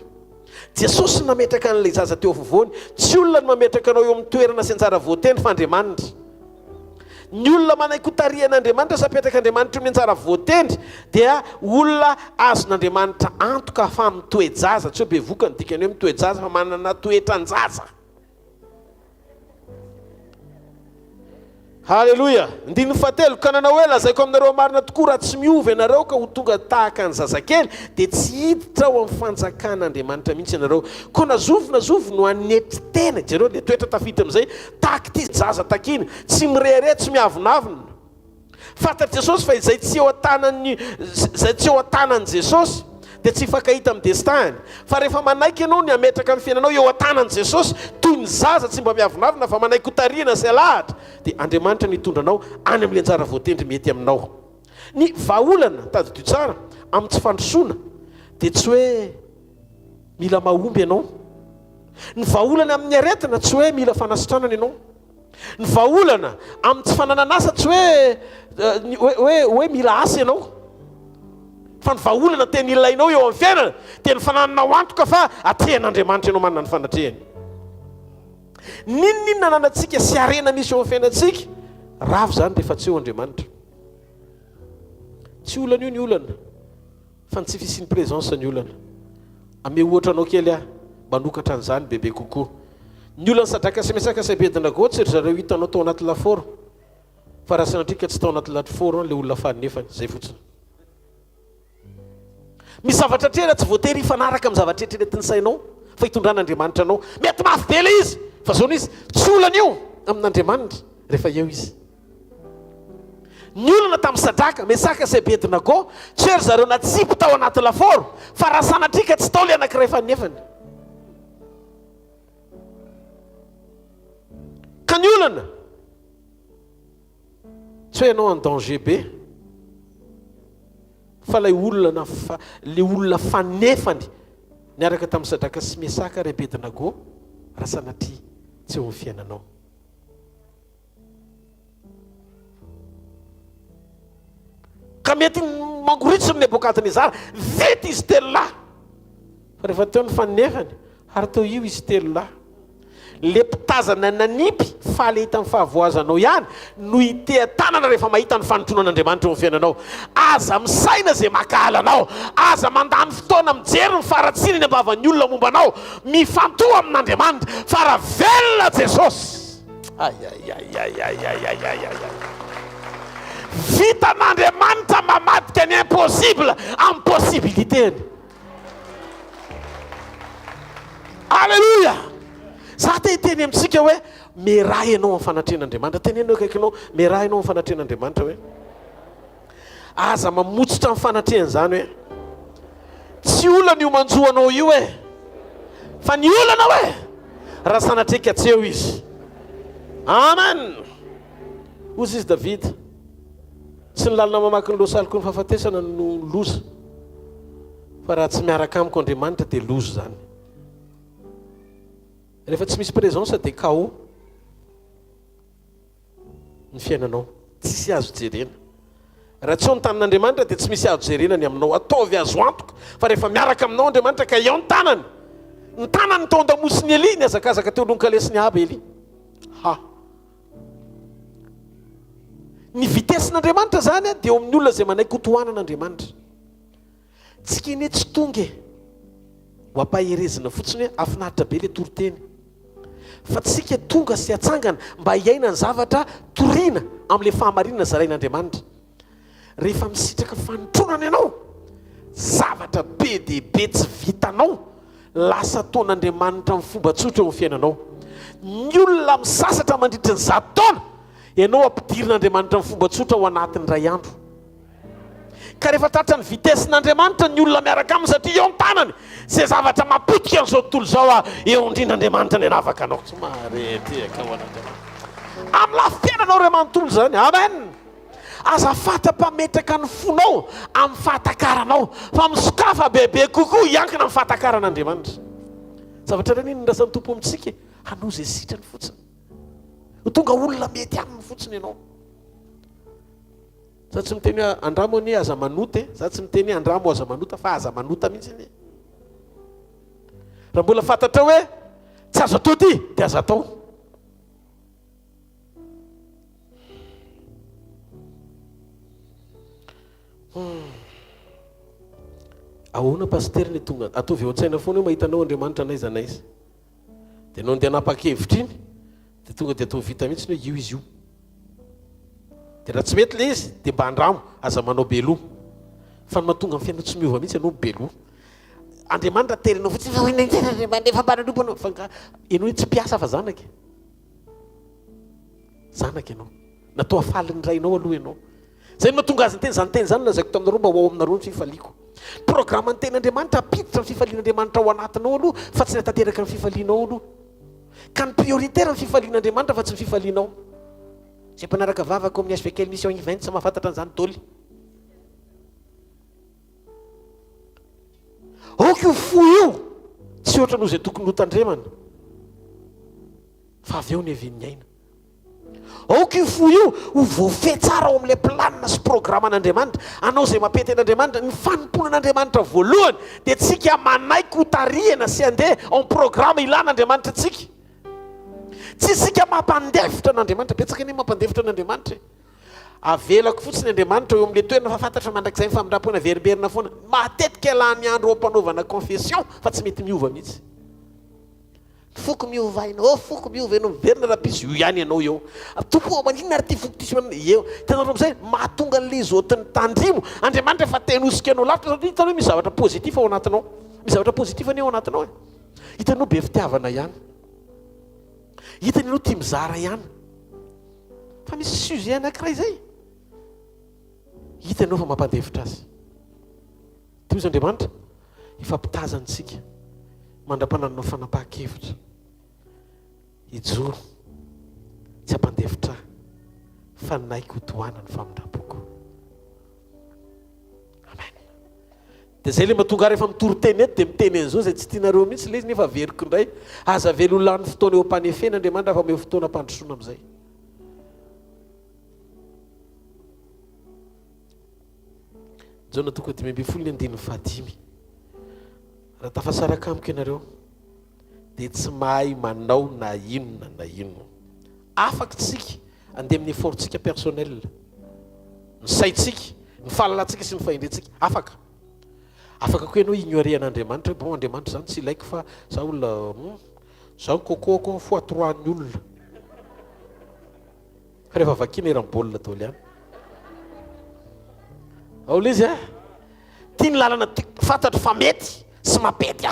Jesosy nametraka an'ilay zaza teo afovoany. Tsy olona no mametraka anao eo amin'ny toerana sy anjara voatendry fa Andriamanitra. Ny olona manaikotarian'Andriamanitra sy apetraka Andriamanitra ny anjara voatendry dia olona azon'Andriamanitra antoka fa mitoe-jaza, tsy hoe bevoka ny dikany hoe mitoe-jaza fa manana toetran-jaza. Halleluja. 9:7 ka nanao hoe lazaiko aminareo marina tokoa raha tsy miovy ianareo ka ho tonga tahaka ny zazakely dia tsy hiditra ao amin'ny fanjakan'Andriamanitra mihitsy ianareo. Ko nazovo no anetry tena. Jereo dia toetra tafita amin'izay tahaka ity zaza takiny, tsy mirehare, tsy miavonavona. Fantatr' Jesosy fa izay tsy eo an-tanan'i Jesosy dia tsy fakahita amin'ny destiny. Fa rehefa manaiky ianao ny ametraka amin'ny fiainanao eo an-tanan'i Jesosy, toy ny zaza tsy mba miavonavona fa manaiky ho tariana sy alahatra, dia Andriamanitra nitondranao any amin'ny anjara voatendry mety aminao. Ny vahaolana tadidio tsara amin'ny tsy fandrosoana dia tsy hoe mila mahomby ianao. Ny vahaolana amin'ny aretina tsy hoe mila fanasitranana ianao. Ny vahaolana amin'ny tsy fananana asa tsy hoe mila asa ianao. Fa ny vahaolana tena ilainao eo amin'ny fiainana dia ny fanananao antoka fa atehan'Andriamanitra ianao manana ny fanatrehany. Ninona nanantsika sy arena misy eo amin'ny fiainantsika ravo zany rehefa tsy eo Andriamanitra. Tsy olana io ny olana fa tsy fisian'ny présence ny olana. Ame ohatra anao kely manokatra an'izany bebe kokoa. Ny olana sadraka sy mesaka sy abedina gotsy ry zareo hitanao tao anaty laforo, fa raha sanatrika tsy tao anaty laforo le olona fanefany zay fotsiny. Misy zavatra trela tsy voatery hifanaraka amin'ny zavatra eritreretin'ny sainao fa hitondran'Andriamanitra anao. Mety mafy be ilay izy fa zao izy tsy olana io amin'Andriamanitra rehefa eo izy. Ny olana tamin'ny sadraka mesaka sy abedinago tsy ry zareo natsipy tao anaty laforo, fa raha sanatrika tsy tao le anankiray fanefany. Ka ny olana tsy hoe ianao en danger be, fa le olona fanefany niaraka tamin'ny sadraka sy mesaka ry abedinago raha sanatria tsy eo amin'ny fiainanao. ka mety mangoritso ny Nebokadnezara vety izy telo lahy fa rehefa teo ny fanefany ary teo io izy telo lahy le mpitazana nanipy faly hita amin'ny fahavoazanao ihany no ite tanana rehefa mahita ny fanotronan'Andriamanitra eo amin'ny fiainanao. Aza misaina zay makahalanao, aza mandany fotoana mijery ny faratsiny ny ambavan'ny olona mombanao, mifantoha amin'Andriamanitra fa raha velona Jesosy. Vita n'Andriamanitra mamadika ny impossible amin'ny possibilité-ny. Alléluia. Za teny amintsika hoe meraha ianao amin'ny fanatrehan'Andriamanitra. Tenenao akaikinao meraha ianao amin'ny fanatrehan'Andriamanitra hoe aza mamotsitra amin'ny fanatrehany zany hoe tsy olana io manjoanao io hoe fa ny olana hoe raha sanatreka tseo izy. Amen. Ozy izy Davida tsy ny lalina mamaky ny losaliko ny fahafatesana no loza fa raha tsy miaraka amiko Andriamanitra dia loza zany. Rehefa tsy misy présence dia KO ny fiainanao, tsisy azo jerena. Raha tsy eo ny tanan'Andriamanitra dia tsy misy azo jerena ny aminao, ataovy azo antoka. Fa rehefa miaraka aminao Andriamanitra ka eo ny tanany tao andamosiny Eli ny azakazaka teo alohan'ny kalesiny aby Eli. Ny vitesin'Andriamanitra zany dia eo amin'ny olona izay manaiky hotohanan'Andriamanitra. Tsy kene tsy tonga ho ampaherezina fotsiny hoe afinaritra be ilay toriteny, fa tsika tonga sy atsangana mba hiaina ny zavatra toriana amin'ilay fahamarinana zarain'Andriamanitra. Rehefa misitraka fanotronana ianao, zavatra be dia be tsy vitanao lasa ataon'Andriamanitra amin'ny fomba tsotra eo amin'ny fiainanao. Ny olona misasatra mandritra ny 100 taona, ianao ampidirin'Andriamanitra amin'ny fomba tsotra ho anatin'ny ray andro. Ka rehefa tratra ny vitesin'Andriamanitra ny olona miaraka aminy satria eo amin'ny tanany izay zavatra mapotika an'izao tontolo izao eo indrin'Andriamanitra ny anavaka anao. Tsy mareteka ho an'Andriamanitra amin'ny lafipiainanao ray manontolo zany. Amen. Aza fata-pametraka ny fonao amin'ny fahatakaranao, fa misokafa bebe kokoa hiankina amin'ny fahatakaran'Andriamanitra. Zavatra reny ny rasan'ny tompo amintsika hanozy sitrany fotsiny, ho tonga olona mety aminy fotsiny ianao. Za tsy miteny andramo ny aza manota, za tsy miteny andramo aza manota fa aza manota mihitsy iny. Raha mbola fantatra hoe tsy azo atao ty dia azo atao. Ahoana pasteur ny tonga ataovy eo an-tsaina foana hoe mahitanao Andriamanitra n'aiza n'aiza, dia anao ndeha hanapa-kevitra iny dia tonga dia atao vita mihitsy hoe io izy io. Dia raha tsy mety le izy dia mba andramo aza manao beloa, fa mahatonga amin'ny fiainana tsy miova mihitsy ianao beloa. Andriamanitra terenao fotsiny fa efa mbanadropanao fa ianao tsy mpiasa fa zanaka. Zanaka ianao, natao hafaly ny rainao aloha ianao. Zay mahatonga azy ny teny zany lazaiko taminareo mba ho ao aminareo ny fifaliako. Programme ny ten'Andriamanitra apiditra ny fifalian'Andriamanitra ao anatinao aloha fa tsy natateraka ny fifalianao aloha. Ka ny prioritaire ny fifalian'Andriamanitra fa tsy ny fifalianao. Zay mpanaraka vavaka amin'ny hvkl-mission event tsy mahafantatra an'izany toly. Aoka io fo io tsy ohatra noho izay tokony ho tandremana fa avy eo ny hevin'ny aina. Aoka io fo io ho voafehy tsara ao amin'ilay planina sy programman'Andriamanitra. Anao izay mampety an'Andriamanitra, ny fanomponan'Andriamanitra voalohany dia tsika manaiky ho tarihana sy handeha ao programma ilan'Andriamanitra tsika. Tsy sika mampandevitra n'Andriamanitra, betsaka ny mampandevitra n'Andriamanitra. Avelako fotsiny Andriamanitra eo amin'ilay toerana fa fantatra mandrakizay ny famindram-poana veriberina foana. Matetika lany andro ao ampanaovana confession fa tsy mety miova mihitsy. Foko miova ianao, foko miova ianao miverina rahapisy io ihany ianao eo. Tompo maninona ary ty foko ty eo. Tenanao amin'izay mahatonga an'ilay zotiny tandrimo. Andriamanitra efa tenosika anao lavitra satria hitanao misy zavatra pozitiva ao anatinao. Misy zavatra pozitiva ny ao anatinao. Hitanao be fitiavana ihany. Hitanao tia mizara ihany. Fa misy sujet anankiray zay. Hitanao fa mampandevitra azy. Ty izy Andriamanitra ifampitazantsika mandra-panananao fanapahan-kevitra. Ijoro tsy hampandevitra fa naiky ho tohanany famindram-poko. Amen. Dia zay le mahatonga rehefa mitory teny eto dia miteny an'izao zay tsy tianareo mihitsy le izy nefa veriko indray. Aza velo lany fotoana eo ampanefena Andriamanitra fa meo fotoana ampandrosoana amin'izay. jaona toko 5:15 raha tafasaraka amiko ianareo dia tsy mahay manao na inona na inona. Afaka tsika andeha amin'ny effortsika personnel, ny saitsika, ny fahalalantsika sy ny fahendrentsika afaka koa ianao ignorer an'Andriamanitra hoe bon Andriamanitra zany tsy ilaiko fa za olona za kokoko fois 3 ny olona rehefa vakina eram-baolina daoly any aola izy tia ny lalana fantatro fa mety sy mapety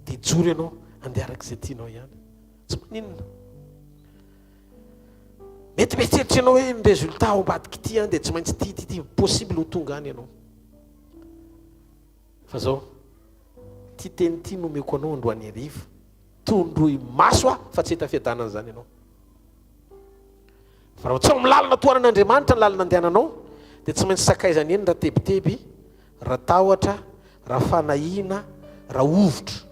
dia joro ianao andeha arak'izay tianao ihany tsy maninona. Mety eritreritranao hoe ny résultat ao ambadiky ity dia tsy maintsy ty possible ho tonga any ianao. Fa zao ty teny ty nomeko anao androany hariva, tondroy maso fa tsy hita fiadanana zany ianao. Fa raha tsy milalana toanan'Andriamanitra ny lalana andehananao dia tsy maintsy sakaizany eny raha tebiteby, raha tahotra, raha fanahiana, raha ovotra.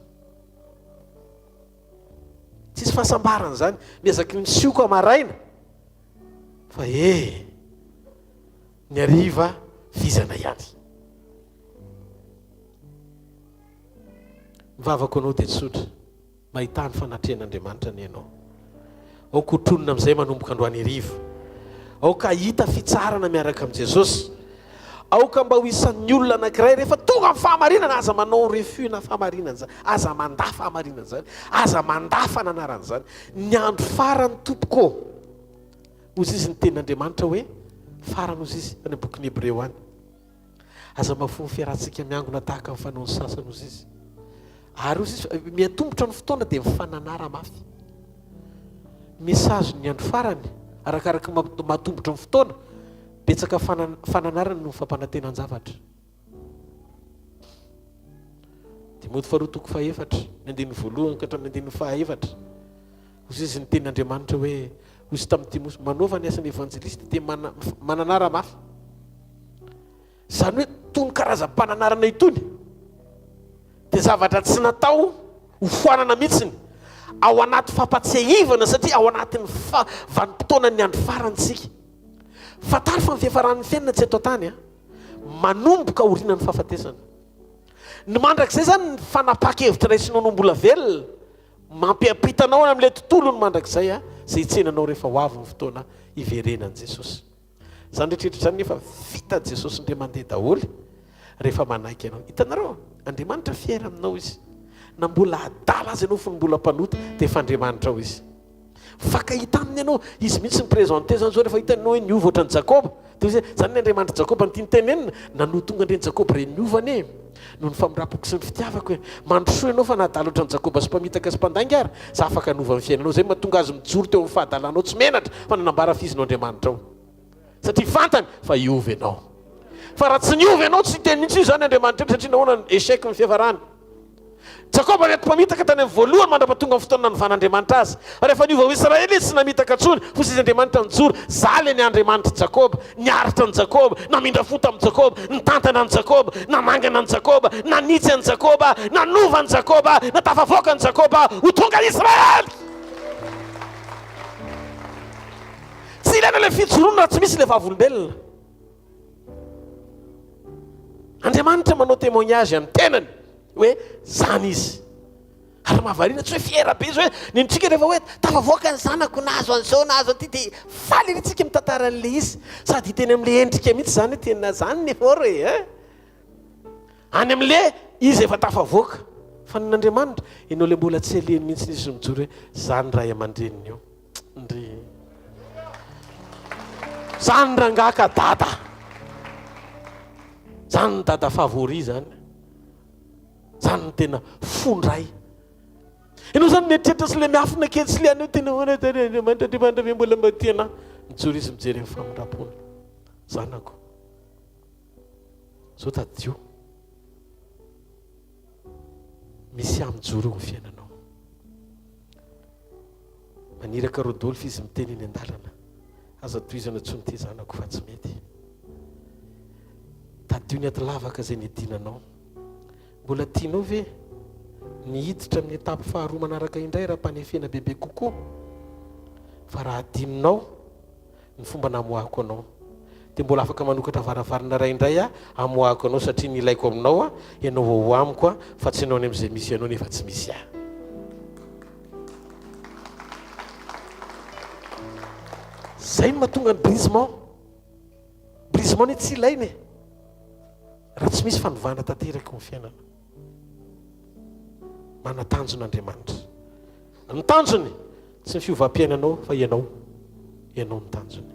Tsisy fahasambarana zany miazaky misioka amaraina fa ny hariva vizana ihany. Mivavako anao dia tsotra mahita ny fanatrehan'Andriamanitra ny ianao. Ao kotronina amin'izay manomboka androany hariva, ao ka hita fitsarana miaraka amin'i Jesosy, ao ka mba ho isan'ny olona anankiray rehefa tonga amin'ny fahamarinana aza manao refus na fahamarinana zany, aza mandà fahamarinana zany, aza mandà fananarana zany. Ny andro farany tompoko ozy izy ny tenin'Andriamanitra hoe farany ozy izy any bokin'ny Hebreo any. Aza mahafono fiarahantsika miangona tahaka amin'ny fanaon'ny sasany ozy izy. Ary ozy izy miatombotra ny fotoana dia mifananara mafy. Mesazy ny andro farany arakaraka mahatombotra ny fotoana, betsaka fananarana no fampanantenan-javatra. Timoty 2:4 ny andiny voalohany ka hatramin'ny andiny fahaefatra. Ozy izy ny tenin'Andriamanitra hoe ozy tamin'ny Timosy manaova ny asan'ny evanjelista dia mananara mafy. Zany hoe tony karazam-pananarana itony dia zavatra tsy natao ho foanana mihitsiny ao anaty fampatsiahivana satria ao anatin'ny vanim-potoanany andro farantsika. Fatary fa ny fiafaran'ny fiainana tsy atao tany manomboka oriana ny fahafatesana. Ny mandrakizay zany ny fanapaka-hevitra raisinao no mbola velona, mampiampitanao amin'ilay tontolo ny mandrakizay zay hitsenanao rehefa ho avy ny fotoana hiverenan'i Jesosy. Zany rehetrarehetra zany nefa vita Jesosy ndray mandeha daholy rehefa manaiky ianao. Hitanareo Andriamanitra fiera aminao izy, na mbola adala azy ianao fa mbola mpanota dia efa Andriamanitra ao izy. Fakahita aminy ianao izy mihitsy ny présenté zany zao rehefa hitanao hoe niova ohatran'ny Jakoba dia izy zany ny Andriamanitra Jakoba ny tiany tenenina nanohy tonga ndreny Jakoba re niovany noho ny famirapoko sy ny fitiavako hoe mandrosoa ianao fa nadala ohatran'ny Jakoba sy mpamitaka sy mpandainga ary za afaka hanova ny fiainanao zay mahatonga azy mijoro teo amin'ny fahadalanao tsy menatra fa nanambara fizinao Andriamanitra ao satria fantany fa hiova ianao. Fa raha tsy niova ianao tsy teny mihitsy io zany Andriamanitra satria nahoana échec ny fiafarany. Jakoba reto mpamitaka tany amin'ny voalohany mandra-pahatonga amin'ny fotoana novan'Andriamanitra azy. Rehefa niova Israely izy tsy namitaka tsony fa izy Andriamanitra nijoro zaly ny Andriamanitra Jakoba, niaritra ny Jakoba, namindra fota amin'ny Jakoba, nitantana ny Jakoba, namangana ny Jakoba, nanitsy ny Jakoba, nanova ny Jakoba, natafavoaka ny Jakoba ho tonga Israely. Tsy ilaina ilay fijoroana raha tsy misy ilay vavolombelona. Andriamanitra manao témoignage amin'ny tenany hoe zany izy. Ary mahavariana tsy hoe fiera be izy hoe nentrika rehefa hoe tafavoaka ny zanako nazo an'izao nazo an'ity dia faly iritsika mitantara an'ilay izy sady teny amin'ilay endrika mihitsy zany tena zany nefa re any amin'ilay izy efa tafavoaka. Fa n'Andriamanitra ianao ilay mbola tsy aleny mihitsy izy mijoro hoe zany ray aman-dreniny io ndry zany rangaka dada, zany ny dada favori zany, zany ny tena fondray. Ianao zany mieritreritra sy le miafina kely sy le anao tena hoana tany Andriamanitra ve mbola mbaty anahy mijoro izy mijery amin'ny famindram-pona zanako zao tadio misy amijoro ny fiainanao maniraka rodolfo izy miteny eny an-dalana aza toizana tsony ty zanako fa tsy mety tadio ny aty lavaka zay nidinanao mbola tianao ve nihiditra amin'ny etapy faharoa manaraka indray raha mpanefena bebe kokoa fa raha adininao ny fomba namoahako anao dia mbola afaka manokatra varavarana ray indray amoahako anao satria ny ilaiko aminao ianao ho amiko fa tsy anao ny amin'izay misy ianao nefa tsy misy zay no mahatonga ny brisement ny tsy ilainy raha tsy misy fanovana tanteraka ny fiainana. Manatanjon'Andriamanitra ny tanjony tsy ny fiovam-piainanao fa ianao ny tanjony.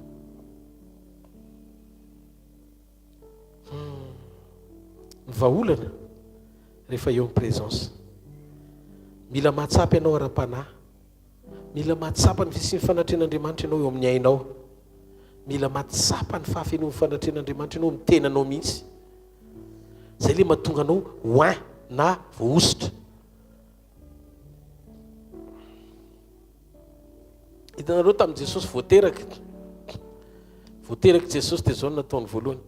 Ny vahaolana rehefa eo amin'ny présence mila mahatsapa ianao ara-panahy, mila mahatsapa ny fisian'ny fanatrehan'Andriamanitra ianao eo amin'ny ainao, mila mahatsapa ny fahafenoan'ny fanatrehan'Andriamanitra ianao amin'ny tenanao mihitsy. Zay le mahatonga anao oin na voaositra. Hitanareo tamin'i Jesosy voateraka Jesosy dia zao nataony voalohany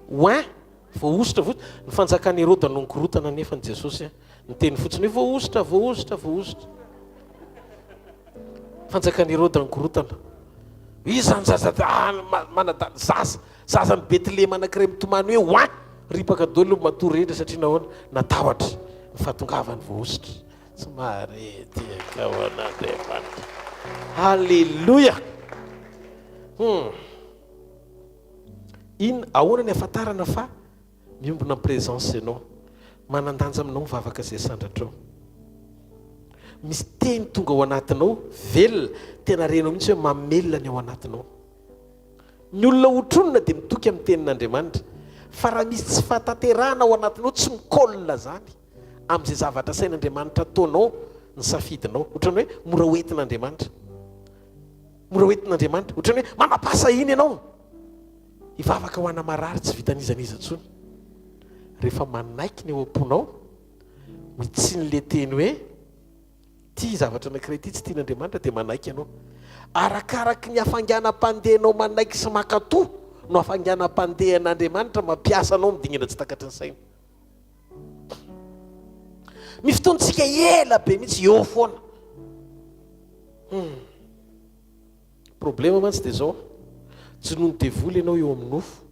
oin voaositra ny fanjakany Herôda no nikorotana nefa ny Jesosy ny teny fotsiny hoe voaositra fanjakany Herôda nikorotana izany zaza ny Betlehema anankiray mitomany hoe oin ripaka daholo matory endra satria nahoana natahotra ny fahatongavany voaositra. Tsy marety ao an'Andriamanitra. Halleluja. Iny ahoana ny ahafantarana fa miombona ny présence ianao, manandanja aminao mivavaka izay sandratrao. Misy teny tonga ao anatinao velona, tena renao mihitsy hoe mamelona ny ao anatinao. Ny olona hotronona dia mitoky amin'ny tenin'Andriamanitra, fa raha misy tsy fahatanterahana ao anatinao tsy mikolla zany amin'izay zavatra sain'Andriamanitra ataonao ny safidinao. Ohatran'ny hoe mora hoentin'Andriamanitra, ohatran'ny hoe manapasa iny ianao hivavaka ho ana marary tsy vitan'izaniza intsony. Rehefa manaiky ny eo am-ponao mitsin'le teny hoe ty zavatra anankiray ty tsy tian'Andriamanitra dia manaiky ianao. Arakaraky ny hafanganam-pandehanao manaiky sy makatoa no hafanganam-pandehan'Andriamanitra mampiasa anao midingana tsy takatry ny saina. Mifotoantsika ela be mihitsy eo foana. Problema mantsy dia zao, tsy noho ny devoly ianao eo amin'ny nofo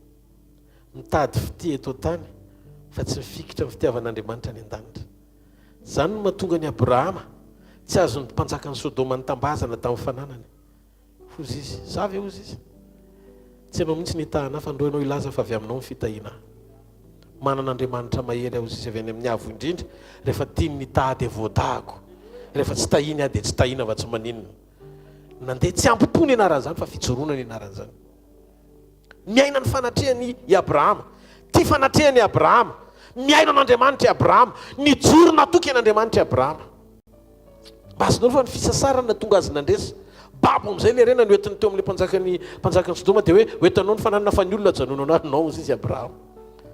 mitady fity eto tany fa tsy mifikitra ny fitiavan'Andriamanitra any an-danitra. Zany no mahatonga ny Abrahama tsy azony mpanjaka ny Sodoma ny tambazana tamin'ny fananany. Hozy izy zavy hozy izy tsy anao mihitsy nitahana fa andro ianao ilaza fa avy aminao ny fitahiana. Manan'Andriamanitra mahery aho izy avy any amin'ny avo indrindra rehefa tiany nitahady voadahako, rehefa tsy tahiny aho dia tsy tahina fa tsy maninona. Nandeha tsy ampipo ny anaran'izany fa fijoroana ny anaran'izany. Miaina ny fanatrehany i Abrahama, ty fanatrehany Abrahama, miaina an'Andriamanitra i Abrahama, nijoro natoky an'Andriamanitra i Abrahama. Bazonao fa ny fisasarana tonga azy nandresa. Babo amin'izay le rena no entiny teo amin'ilay mpanjakany Sodoma dia hoe hoentanao ny fananana fa ny olona janonanao anao izy Abrahama.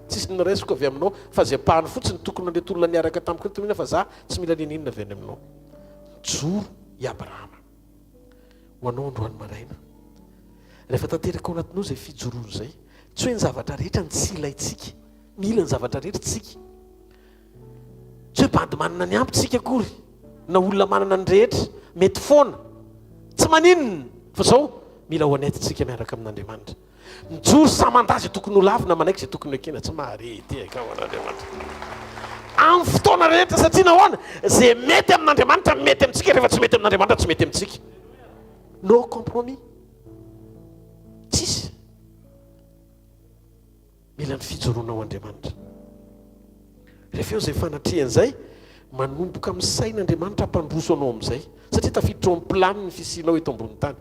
Tsisy nyraisiko avy aminao fa zay pahany fotsiny tokony nandeha olona niaraka tamin'ny Kristy mihina fa za tsy mila ninina avy any aminao. Joro i Abrahama. Ho anao androany maraina. Rehefa tanteraka ao anatinao izay fijorono izay, tsy hoe ny zavatra rehetra ny tsy ilaitsika, mila ny zavatra rehetra tsika. Tsy hoe bandy manana ny ampy tsika akory, na olona manana ny rehetra, mety foana. Tsy maninona fa zao mila ho anaitintsika miaraka amin'Andriamanitra. Mijoro samandazy tokony ho lavina manaiky izay tokony ho ekena, tsy marety ka ho an'Andriamanitra. Amin'ny fotoana rehetra satria nahoana zay mety amin'Andriamanitra mety amintsika, rehefa tsy mety amin'Andriamanitra tsy mety amintsika. No compromis. Tsisy. Mila ny fijoroana ao Andriamanitra. Rehefa eo izay fanatrehan'izay manomboka amin'ny sain'Andriamanitra hampandroso anao amin'izay satria tafiditra ao amin'ny planiny ny fisianao eto ambony tany.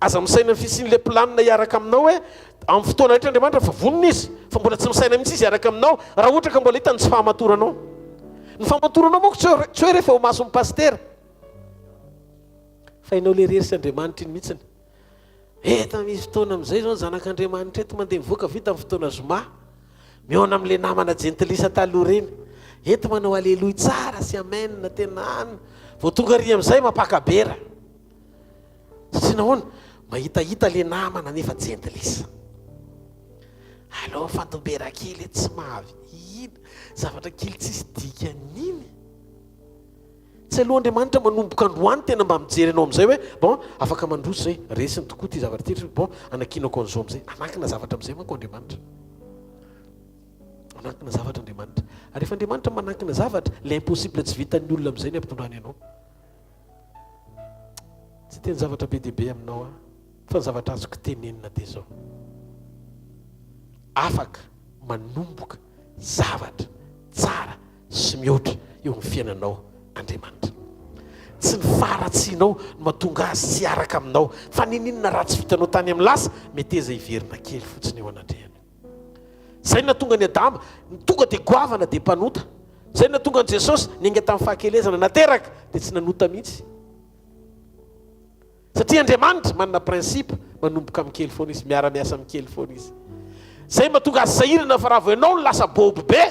Aza misaina ny fisian'ilay planina hiaraka aminao hoe amin'ny fotoana rehetra Andriamanitra fa vonona izy fa mbola tsy misaina mihitsy izy hiaraka aminao raha ohatra ka mbola hitany tsy fahamatoranao. Ny fahamatoranao moa tsy hoe rehefa ho mason'ny pastera fa ianao le rery sy Andriamanitra iny mihitsiny. Eta misy fotoana amin'izay zao zanak'Andriamanitra eto mandeha mivoaka vita amin'ny fotoana zoma miona amin'ilay namana jentilisa taloha reny. Eto manao aleloia tsara sy amen tena any vao tonga ry amin'izay mampakabera satria nahoana mahitahita le namana nefa jentilisa. Allo fantobera kely tsy mahavy ina zavatra kely tsisy dika an'iny tsy alohandriamanitra manomboka androany tena mba mijery anao am'izay hoe bon afaka mandroso zay resiny tokoa ty zavatra ty bon anakinako an'izao am'izay anankina zavatra am'izay manko andriamanitra anankina zavatra andriamanitra ary efa andriamanitra manankina zavatra la impossible tsy vitan'ny olona am'izay ny ampitondrany ianao tsy teny zavatra be dehibe aminao fa ny zavatra azoko tenenina de zao afaka manomboka zavatra tsara sy mihoatra eo amin'ny fiainanao andriamanitra tsy ny faratsinao no mahatonga azy tsy araka aminao fa nininona raha tsy vitanao tany amin'ny lasa meteza hiverina kely fotsiny eo anandrehany zay natonga ny adama tonga de goavana de mpanota zay natonga ny jesosy ninga tamin'ny fahakelezana nateraka de tsy nanota mihitsy satria andriamanitra manana principe manomboka amin'ny kely foana izy miara-miasa amin'ny kely foana izy zay mahatonga azy sahirana fa raha vo ianao no lasa boby be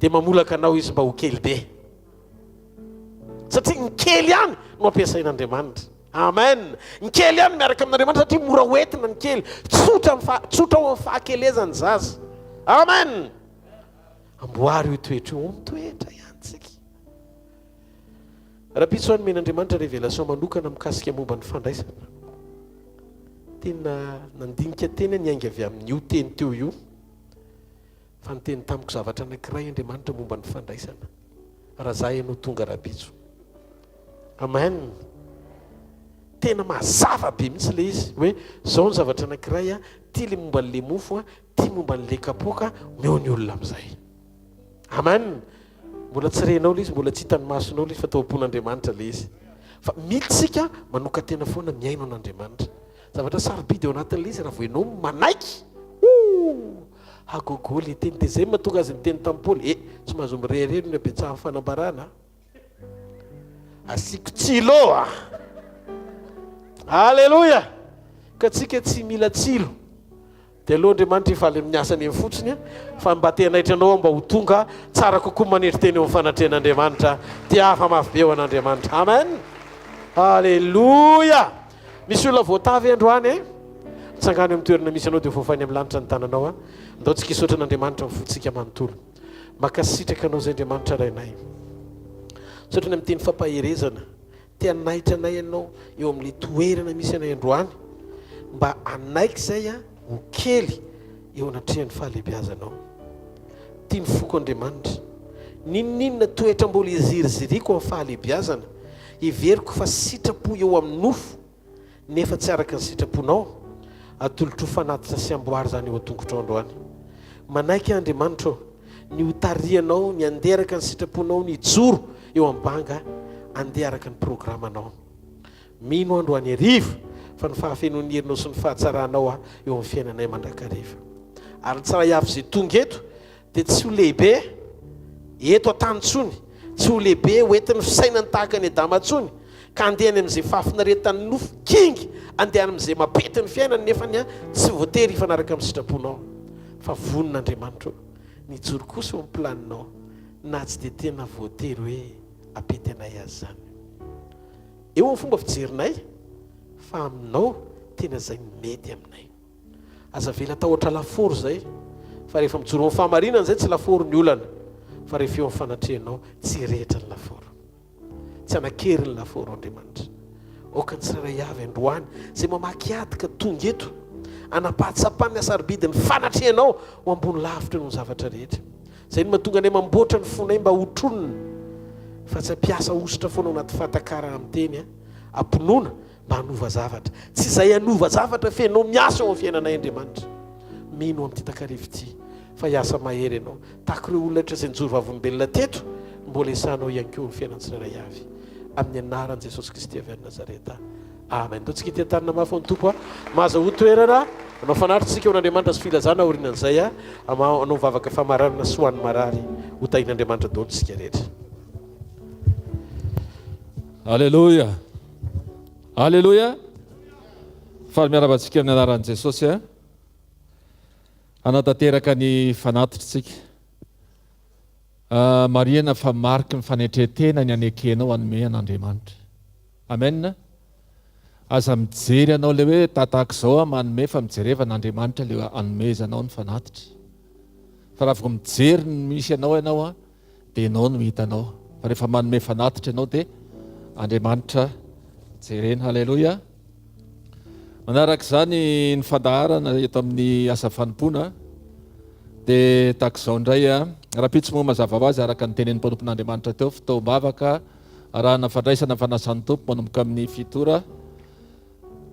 de mamolaka anao izy mba ho kely be satria ny kely ihany no ampiasain'andriamanitra amen ny kely ihany miaraka amin'andriamanitra satria mora hoentina ny kely tsotra ao amin'ny fahakelezany zaza amen amboary io toetra io mitoetra ihany tsika raha pitso any men'andriamanitra révélation manokana mikasika momba ny fandraisana tena nandinika teny ny ainga avy amin'io teny teo io fa nyteny tamiko zavatra anankiray andriamanitra momba ny fandraisana raha za ianao tonga raha-pitso amen tena mazava be mihitsy le izy hoe zao ny zavatra anankiray ty le momba n'le mofo ty momba n'le kapoka meo ny olona am'izay amen mbola tsy renao le izy mbola tsy hitany masonao le izy fa taom-pon'andriamanitra le izy fa militsika manoka tena foana miaino an'andriamanitra zavatra sarobidy eo anatin'le izy raha voenao manaiky agogo le teny de zay mahatonga azy ny teny tamin'Paoly tsy mahazo mirereny ny abetsaha fanambarana asiko tsilo alleloia ka tsika tsy mila tsilo de aloha andriamanitra efa le miasany eny fotsiny fa mba tenaitra anao mba ho tonga tsara kokoa manetry teny eo fanatren'andriamanitra ty hafa mafy be eo an'andriamanitra amen alleloia misy olona voatavy androany mitsangany amin'ny toerana misy anao de fofany amin'ny lanitra ny tananao ndao tsika isotra n'andriamanitra mifotsika manontolo makasitraka anao zay andriamanitra rainay sotrany amin'ny teny fampaherezana te anaitra anay ianao eo amin'le toerana misy anay androany mba anaiky zay ho kely eo anatrehan'ny fahalehibiazanao tia ny foko andriamanitra ninoninona toetra mbola iziriziriko amin'ny fahalehibiazana iveriko fa sitrapo eo amin'ny nofo nefa tsy araka ny sitraponao atolotro fanatitra sy amboary zany eo atongotrao androany manaiky andriamanitra ny hotarianao ny andeha araka ny sitraponao ny joro eo ambanga andeha araka ny programanao mino androany arivo fa ny fahafenony herinao sy ny fahatsaranao eo amin'ny fiainanay mandrakariva ary tsara iavy zay tonga eto de tsy ho lehibe eto an-tany tsy ho lehibe hoentin'ny fisainany tahaka ny adama tsony ka andehany amin'izay fahafinaretan'ny nofo kingy andehany amin'izay mapety ny fiainany nefany tsy voatery ifanaraka amin'ny sitraponao fa vonin'andriamanitra ny joro kosa eo amin'ny planinao na tsy de tena voatery hoe apety anay azy zany eo amin'ny fomba fijerinay fa aminao tena zay mety aminay aza vela tahotra laforo zay fa rehefa mijoro amin'ny fahamarinana zay tsy laforo ny olana fa rehefa eo amin'ny fanatrehanao tsy rehetra ny laforo tsy anakery ny laforo andriamanitra oka ny tsiraray avy androany zay mamaky adika tonga eto anapahatsapany asarobidy ny fanatrehanao ho ambony lavitra no zavatra rehetra zay ny mahatonga anay mamboatra ny fonay mba hotronona fa tsy ampiasa ositra foana ao anaty fahatakara amin'ny teny ampinoana mba hanova zavatra tsy izay hanova zavatra fenao miasa ao amin'ny fiainanay andriamanitra mino amin'ity takarivo ity fa hiasa mahery ianao tahaka ireo olona rehetra zay nijoro vavolombelona teto mbola isanao ihany koa ny fiainany tsirairay avy amin'ny anaran'i Jesosy Kristy avy any Nazareta amen. Totsika ity tanana mafy ny tompo mahaza ho toerana anao fanatritsika eo n'andriamanitra sy filazana aorianan'izay anao vavaka famararana sy hoan'ny marary ho tahin'andriamanitra daholo tsika rehetra. Alleluia. Alleluia. Fa miarabantsika amin'ny anaran'i Jesosy anatateraka ny fanatritsika. Mariana fa mariky ny fanetretena ny anekenao anome an'Andriamanitra. Amen. Aza mijery anao le hoe tataka izao manome fa mijereva n'Andriamanitra le anomezanao ny fanatitra. Fa raha vao mijery ny misy anao dia ianao no hitanao fa rehefa manome fanatitra ianao dia Andriamanitra jerena. Halleloia. Manaraka izany ny fandaharana eto amin'ny asa fanompoana dia tahak'izao indray raha-pitsy moa mazava ho azy araka ny tenen'ny mpanompon'Andriamanitra teo, fitaom-bavaka arahana fandraisana fanasany tompo manomboka amin'ny fitora,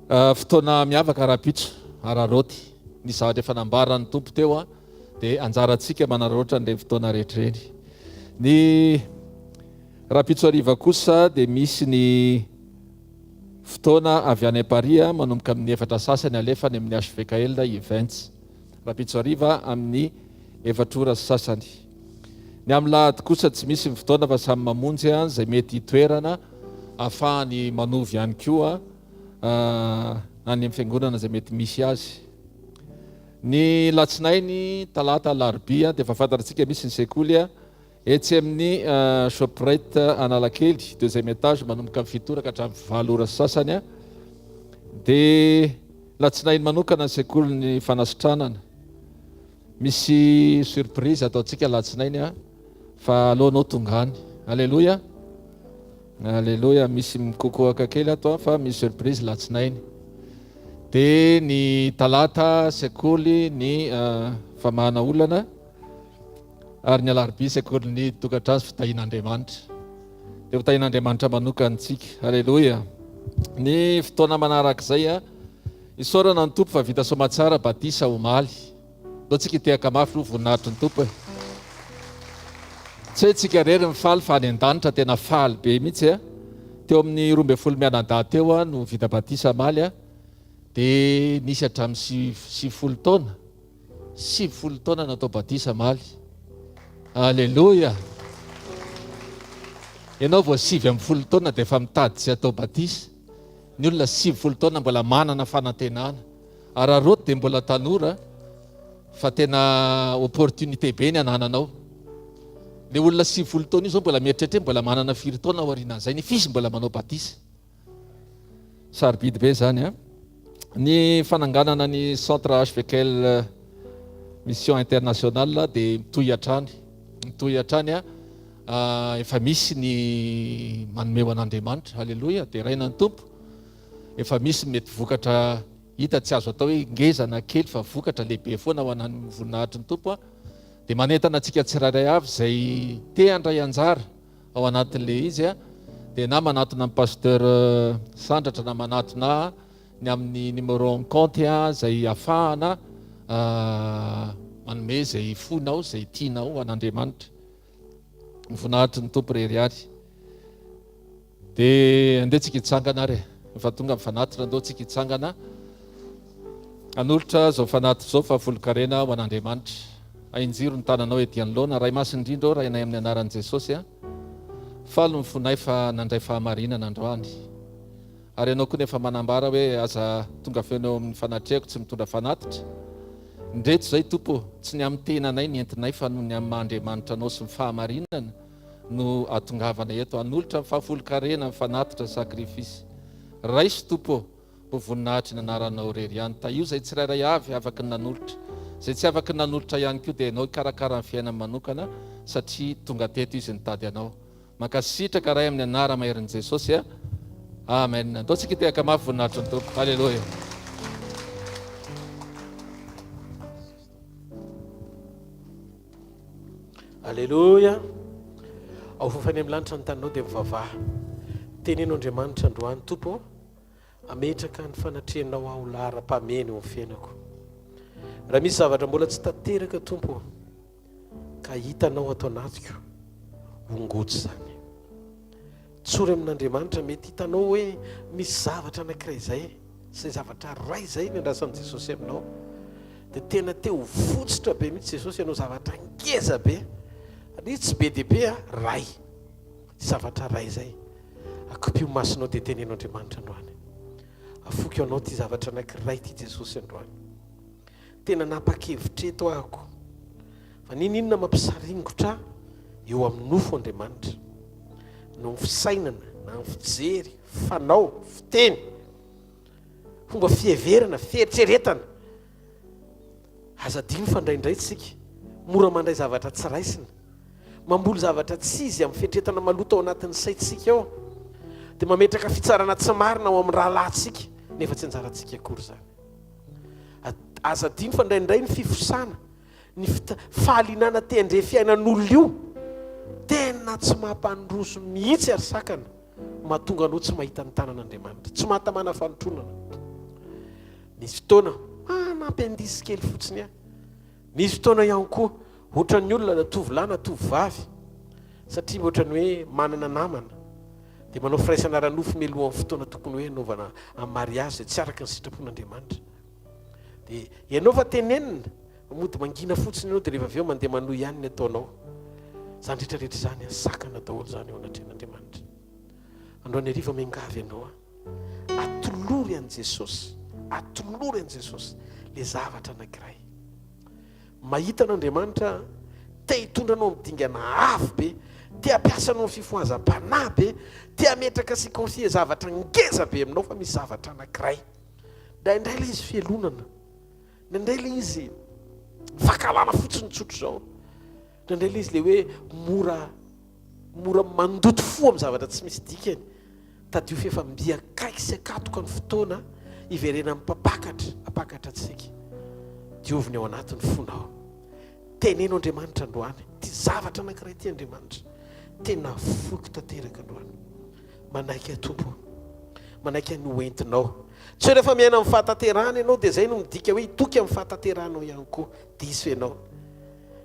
fotoana miavaka raha-pitso araroty ny zavatra efa nambarany tompo teo dia anjarantsika manaroatra n'ireny fotoana rehetra ireny. Ny raha-pitso hariva kosa dia misy ny fotoana avy any Paris manomboka amin'ny 4 sasany alefany amin'ny hvkl-mission. Raha-pitso hariva amin'ny 4 ora sasany. Ny amin'ny lahady kosa tsy misy fotoana fa samy mamonjy izay mety toerana ahafahany manovy ihany koa any amin'ny fiangonana izay mety misy azy. Ny latsinainy, talata, alarobia dia efa fantatsika misy ny sekoly etsy amin'ny Shoprite Analakely, 2e étage manomboka amin'ny 7 ora ka hatramin'ny 9 ora sasany. Dia latsinainy manokana ny sekoly ny fanasitranana. Misy surprise ataontsika latsinainy fa alohanao tongany. Alleluia. Alleluia. Misy mikokoaka kely ato fa misy surprise latsinainy. Dia ny talata sekoly ny famahana olana, ary ny alarobia sekoly ny tokantrano fitahian'Andriamanitra. Dia fitahian'Andriamanitra manokantsika. Alleluia. Ny fotoana manarak'izay isaorana ny tompo fa vita somatsara batisa omaly. Ndao tsika tehaka mafy no voninahitry ny tompo. Tsy hoe tsika rery mifaly fa any an-danitra tena faly be mihitsy. Teo amin'ny 12 mianadahy teo no vita batisa maly dia nisy hatramin'ny 70 taona. 70 taona natao batisa maly. Alleluia. Ianao vao 70 taona dia efa mitady tsy atao batisa. Ny olona 70 taona mbola manana fanantenana. Araroty dia mbola tanora fa tena opportunité be ny anananao. Le olona 70 taona io zao mbola mieritreritra mbola manana 4 taona ao aorianan'izay ny fisy mbola manao batisa. Sarobidy be zany. Ny fananganana ny centre hvkl-mission internationale dia mitohy hatrany. Mitohy hatrany efa misy ny manomeo an'Andriamanitra. Halleluia. Dia raina ny tompo. Efa misy mety vokatra hita tsy azo atao hoe ngezana kely fa vokatra lehibe foana ho anany voninahitry ny tompo. Dia manentana antsika tsirairay avy izay te handray anjara ao anatin'le izy dia na manatona amin'ny pasteur sandratra na manatona ny amin'ny numéro en compte izay ahafahana manome izay fonao izay tianao an'Andriamanitra. Ny voninahitry ny tompo reriary. Dia andehantsika hitsangana ary. Efa tonga amin'ny fanatitra andao tsika hitsangana. Anolotra izao fanatitra izao fa folo-karena ho an'Andriamanitra. Ainjiro ny tananao ety anoloana, ray masina indrindra raha inay amin'ny anaran'i Jesosy. Falo ny fonay fa nandray fahamarinana androany. Ary ianao koa nefa manambara hoe aza tonga feonao amin'ny fanatrehako tsy mitondra fanatitra. Ndreto izay tompo, tsy ny amin'ny tenanay ny entinay fa no ny amin'ny Andriamanitra anao sy ny fahamarinana no atongavana eto. Anolotra fahafolo-karena ny fanatitra sakrifisy. Raisy tompo ho voninahitry ny anaranao rery ihany. Io izay tsirairay avy afaka ny nanolotra. Izay tsy afaka ny nanolotra ihany koa dia ianao ikarakara ny fiainana manokana satria tonga teto izy nitady anao. Mankasitraka ray amin'ny anara maherin'i Jesosy. Amen. Ndao tsika tehaka mafy voninahitry ny tompo. Halleluia. Alleluia. Ao fofany amin'ny lanitra ny taninao dia mivavaha. Tenenao Andriamanitra androany tompo, ametraka ny fanatrehanao aho lara-pameny eo amin'ny fiainako. Raha misy zavatra mbola tsy tanteraka tompo ka hitanao ato anatiko, ongotsy zany. Tsory amin'Andriamanitra mety hitanao hoe misy zavatra anankiray izay, izay zavatra ray izay ny andrasan'i Jesosy aminao. Dia tena teo fotsitra be mihitsy Jesosy ianao zavatra ngeza be. Ary tsy be dia be ray. Zavatra ray izay. Akopio masinao dia tenenao Andriamanitra androany. Afoky anao ty zavatra anankiray ty Jesosy androany. Tena napakevitreto ahako. Fa ninona mampisaringotra eo amin'ny nofo Andriamanitra. No fisainana, na ny fijery, fanao, fiteny, fomba fieverana, fieritreretana. Aza dino fa indraindray tsika mora mandray zavatra tsy raisina. mamboly zavatra tsy izy amin'ny fetretana maloto ao anatin'ny saitsika ao dia mametraka fitsarana tsy marina ao amin'ny rahalahntsika nefa tsy anjarantsika akory zany. Aza diny fa indraindray ny fifosana ny fahalinana tendre fiainan'olona io tena tsy mampandroso mihitsy ary sakana mahatonga anao tsy mahita ny tanan'Andriamanitra, tsy mahatamana fanotronana. Misy fotoana nampiandisy kely fotsiny aho. Misy fotoana ihany koa ohatran'ny olona na tovolahy na tovovavy satria ohatran'ny hoe manana namana dia manao firaisana ranofo mialoha amin'ny fotoana tokony hoe anaovana amin'ny mariazy tsy araka ny sitrapon'Andriamanitra. Dia ianao fa tenenina mody mangina fotsiny ianao dia rehefa avy eo mandeha manohy ihany ny ataonao. Zany rehetrarehetra zany sakana daholo zany eo anatren'Andriamanitra. Androany hariva miangavy ianao atolory an' Jesosy, atolory an' Jesosy le zavatra anankiray. Mahita an'Andriamanitra te hitondra anao amin'ny dingana avo be, te hampiasa anao amin'ny fifohazam-panahy be, te hametraka sy confie zavatra ngeza be aminao fa misy zavatra anankiray. Indray ilay izy fielonana, indray ilay izy vakalana fotsiny tsotro zao, indray ilay izy le hoe mora mandoto fo amin'ny zavatra tsy misy dikany. Tadio fefa mbiakaiky sy akatoka ny fotoana iverena amin'ny apakatra antsika. Dioviny ao anatin'ny fonao. Teneno Andriamanitra androany, ty zavatra anankiray ty Andriamanitra tena foky tanteraka androany. Manaiky atompo, manaiky ny hoentinao. Tsy rehefa miaina amin'ny fahatanterahana ianao dia zay no midika hoe itoky amin'ny fahatanteranao ihany koa. Diso ianao.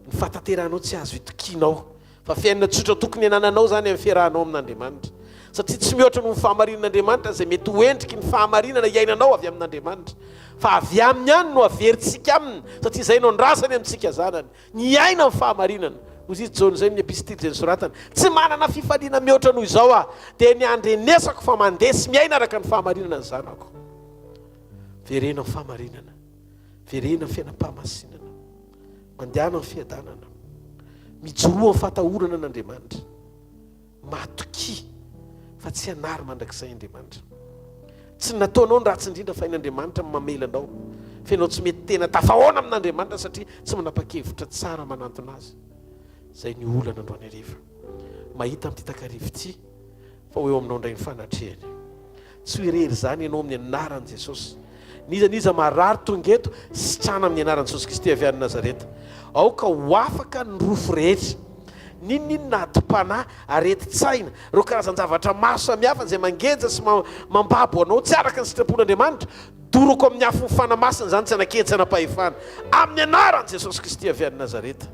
Ny fahatanteranao tsy azo itokianao fa fiainana tsotra tokony anananao zany amin'ny fiarahanao amin'Andriamanitra. Satria tsy mihoatra noho ny fahamarinan'Andriamanitra zay mety hoendriky ny fahamarinana iainanao avy amin'Andriamanitra. Fa avy aminy ihany no averintsika aminy satria zay no andrasany amintsika zanany. Ny aina amin'ny fahamarinana. Hozy izy Jaona zay ny epistily zay nisoratany. Tsy manana fifaliana mihoatra noho izao dia ny andrenesako fa mandesy miaina araka ny fahamarinana ny zanako. Verena amin'ny fahamarinana. Verena amin'ny fiainam-pahamasinana. Mandehana amin'ny fiadanana. Mijoroa amin'ny fahatahorana an'Andriamanitra. Matoki fa tsy hanary mandrakizay Andriamanitra. Tsy nataonao ny ratsy indrindra fa in'Andriamanitra mamelanao. Fa ianao tsy mety tena tafahoana amin'Andriamanitra satria tsy manapa-kevitra tsara manantona azy. Zay ny olana androany hariva. Mahita amin'ity takarivo ity fa ho eo aminao indray ny fanatrehany. Tsy hoerery zany ianao amin'ny anaran'i Jesosy. Niza marary tongeto sitrana amin'ny anaran'i Jesosy Kristy avy any Nazareta. Aoka ho afaka ny rofo rehetra. Ninona atim-panahy areti-tsaina reo karazan-javatra maro samihafa zay mangenja sy mambabo anao tsy araka ny sitrapon'Andriamanitra doroko amin'ny afo ny fanamasina zany tsy anakentsana pahefana amin'ny anaran'i Jesosy Kristy avy any Nazareta.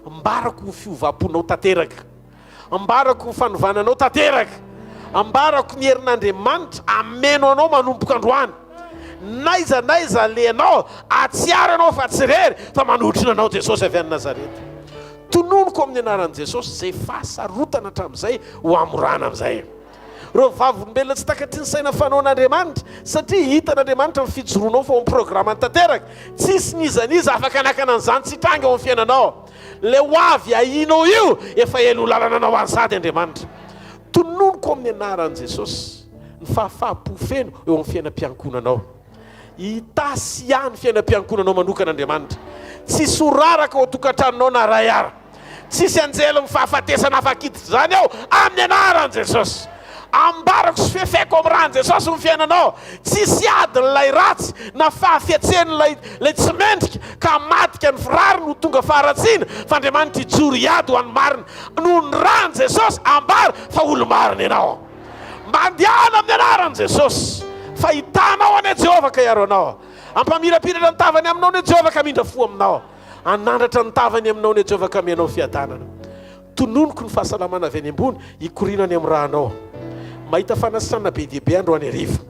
Ambarako ny fiovam-ponao tanteraka, ambarako ny fanovananao tanteraka, ambarako ny herin'Andriamanitra ameno anao manomboka androany. Naiza lenao atsiara anao fa tsy rery fa manotrina anao Jesosy avy any Nazareta. Tononoko amin'ny anaran'i Jesosy zay fahasarotana hatramin'izay ho amorana amin'izay. Reo vavolombelona tsy takatry ny saina fanaon'Andriamanitra satria hitan'Andriamanitra amin'ny fijoroanao fa ho programany tanteraka. Tsisy nizaniza afaka anakana an'izany tsy hitranga ao amin'ny fiainanao. Le ho avy ahinao io efa elo lalana anao ansady Andriamanitra. Tononoko amin'ny anaran'i Jesosy ny fahafahampo feno eo amin'ny fiainam-piankonanao. Hitasy ihany fiainam-piankonanao manokan'Andriamanitra. Tsisy horaraka ao tokantranonao na ray ara. Tsisy anjely ny fahafatesana afakiditra zany ao amin'ny anaran'i Jesosy. Ambarako sy fefeko amin'ny ran'i Jesosy ny fiainanao. Tsisy adiny lay ratsy na fahafiatseny lay tsy mendrika ka matika ny firary no tonga faharatsiana fa Andriamanitra hijoro hiady ho an'ny marina. Noho ny ran'i Jesosy ambara fa olo marina ianao. Mandehana amin'ny anaran'i Jesosy. Fa hitanao any Jehovah ka iaro anao. Ampamirapiratra ny tavany aminao ny Jehovah ka mindra fo aminao. Anandratra ny tavany aminao ny Jehovah ka mianao fiadanana. Tononoko ny fahasalamana avy any ambony hikorinany amin'ny rahanao. Mahita fanasana be dia be androany hariva.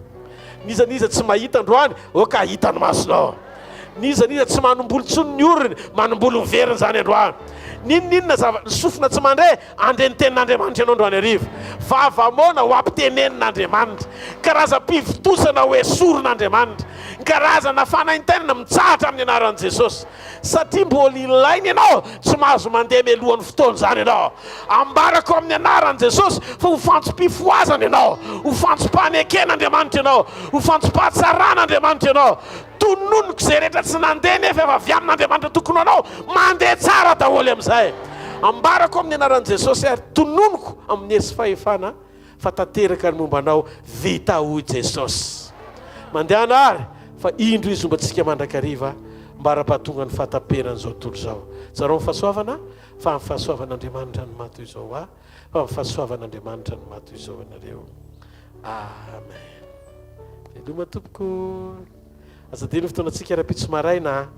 Niza tsy mahita androany ka hita ny masonao. Niza tsy manomboly tsony ny oriny manomboly ny veriny zany androany. Ninona sofina tsy mandray andeha ny tenin'Andriamanitra ianao androany hariva. Vavamoana ho ampitenenin'Andriamanitra. Karazam-pivitosana ho esorin'Andriamanitra. Karazana fanaintenana mitsahatra amin'ny anaran'i Jesosy. Satria mbola ilainy ianao tsy mahazo mandeha mialohan'ny fotoana zany ianao. Ambarako amin'ny anaran'i Jesosy fa ho fantsom-pifoazana ianao, ho fantsom-paneken'Andriamanitra ianao, ho fantsom-pahatsaràn'Andriamanitra ianao. Tononoko izay rehetra tsy nandeha nefa avy amin'Andriamanitra tokony anao mandeha tsara daholo amin'izay. ambarako amin'ny anaran'i jesosy ary tononoko amin'ny hery sy fahefana fa tanteraka ny momba anao vita ho jesosy mandehana ary fa indro izy ombantsika mandrakariva mba ara-pahatonga ny fahataperan'izao tontolo zao zareo mifahasoavana fa amin'ny fahasoavan'Andriamanitra ny mato izao fa amin'ny fahasoavan'Andriamanitra ny mato izao anareo amen. Veloma tompoko azadiny fotoanantsika ara-pitso maraina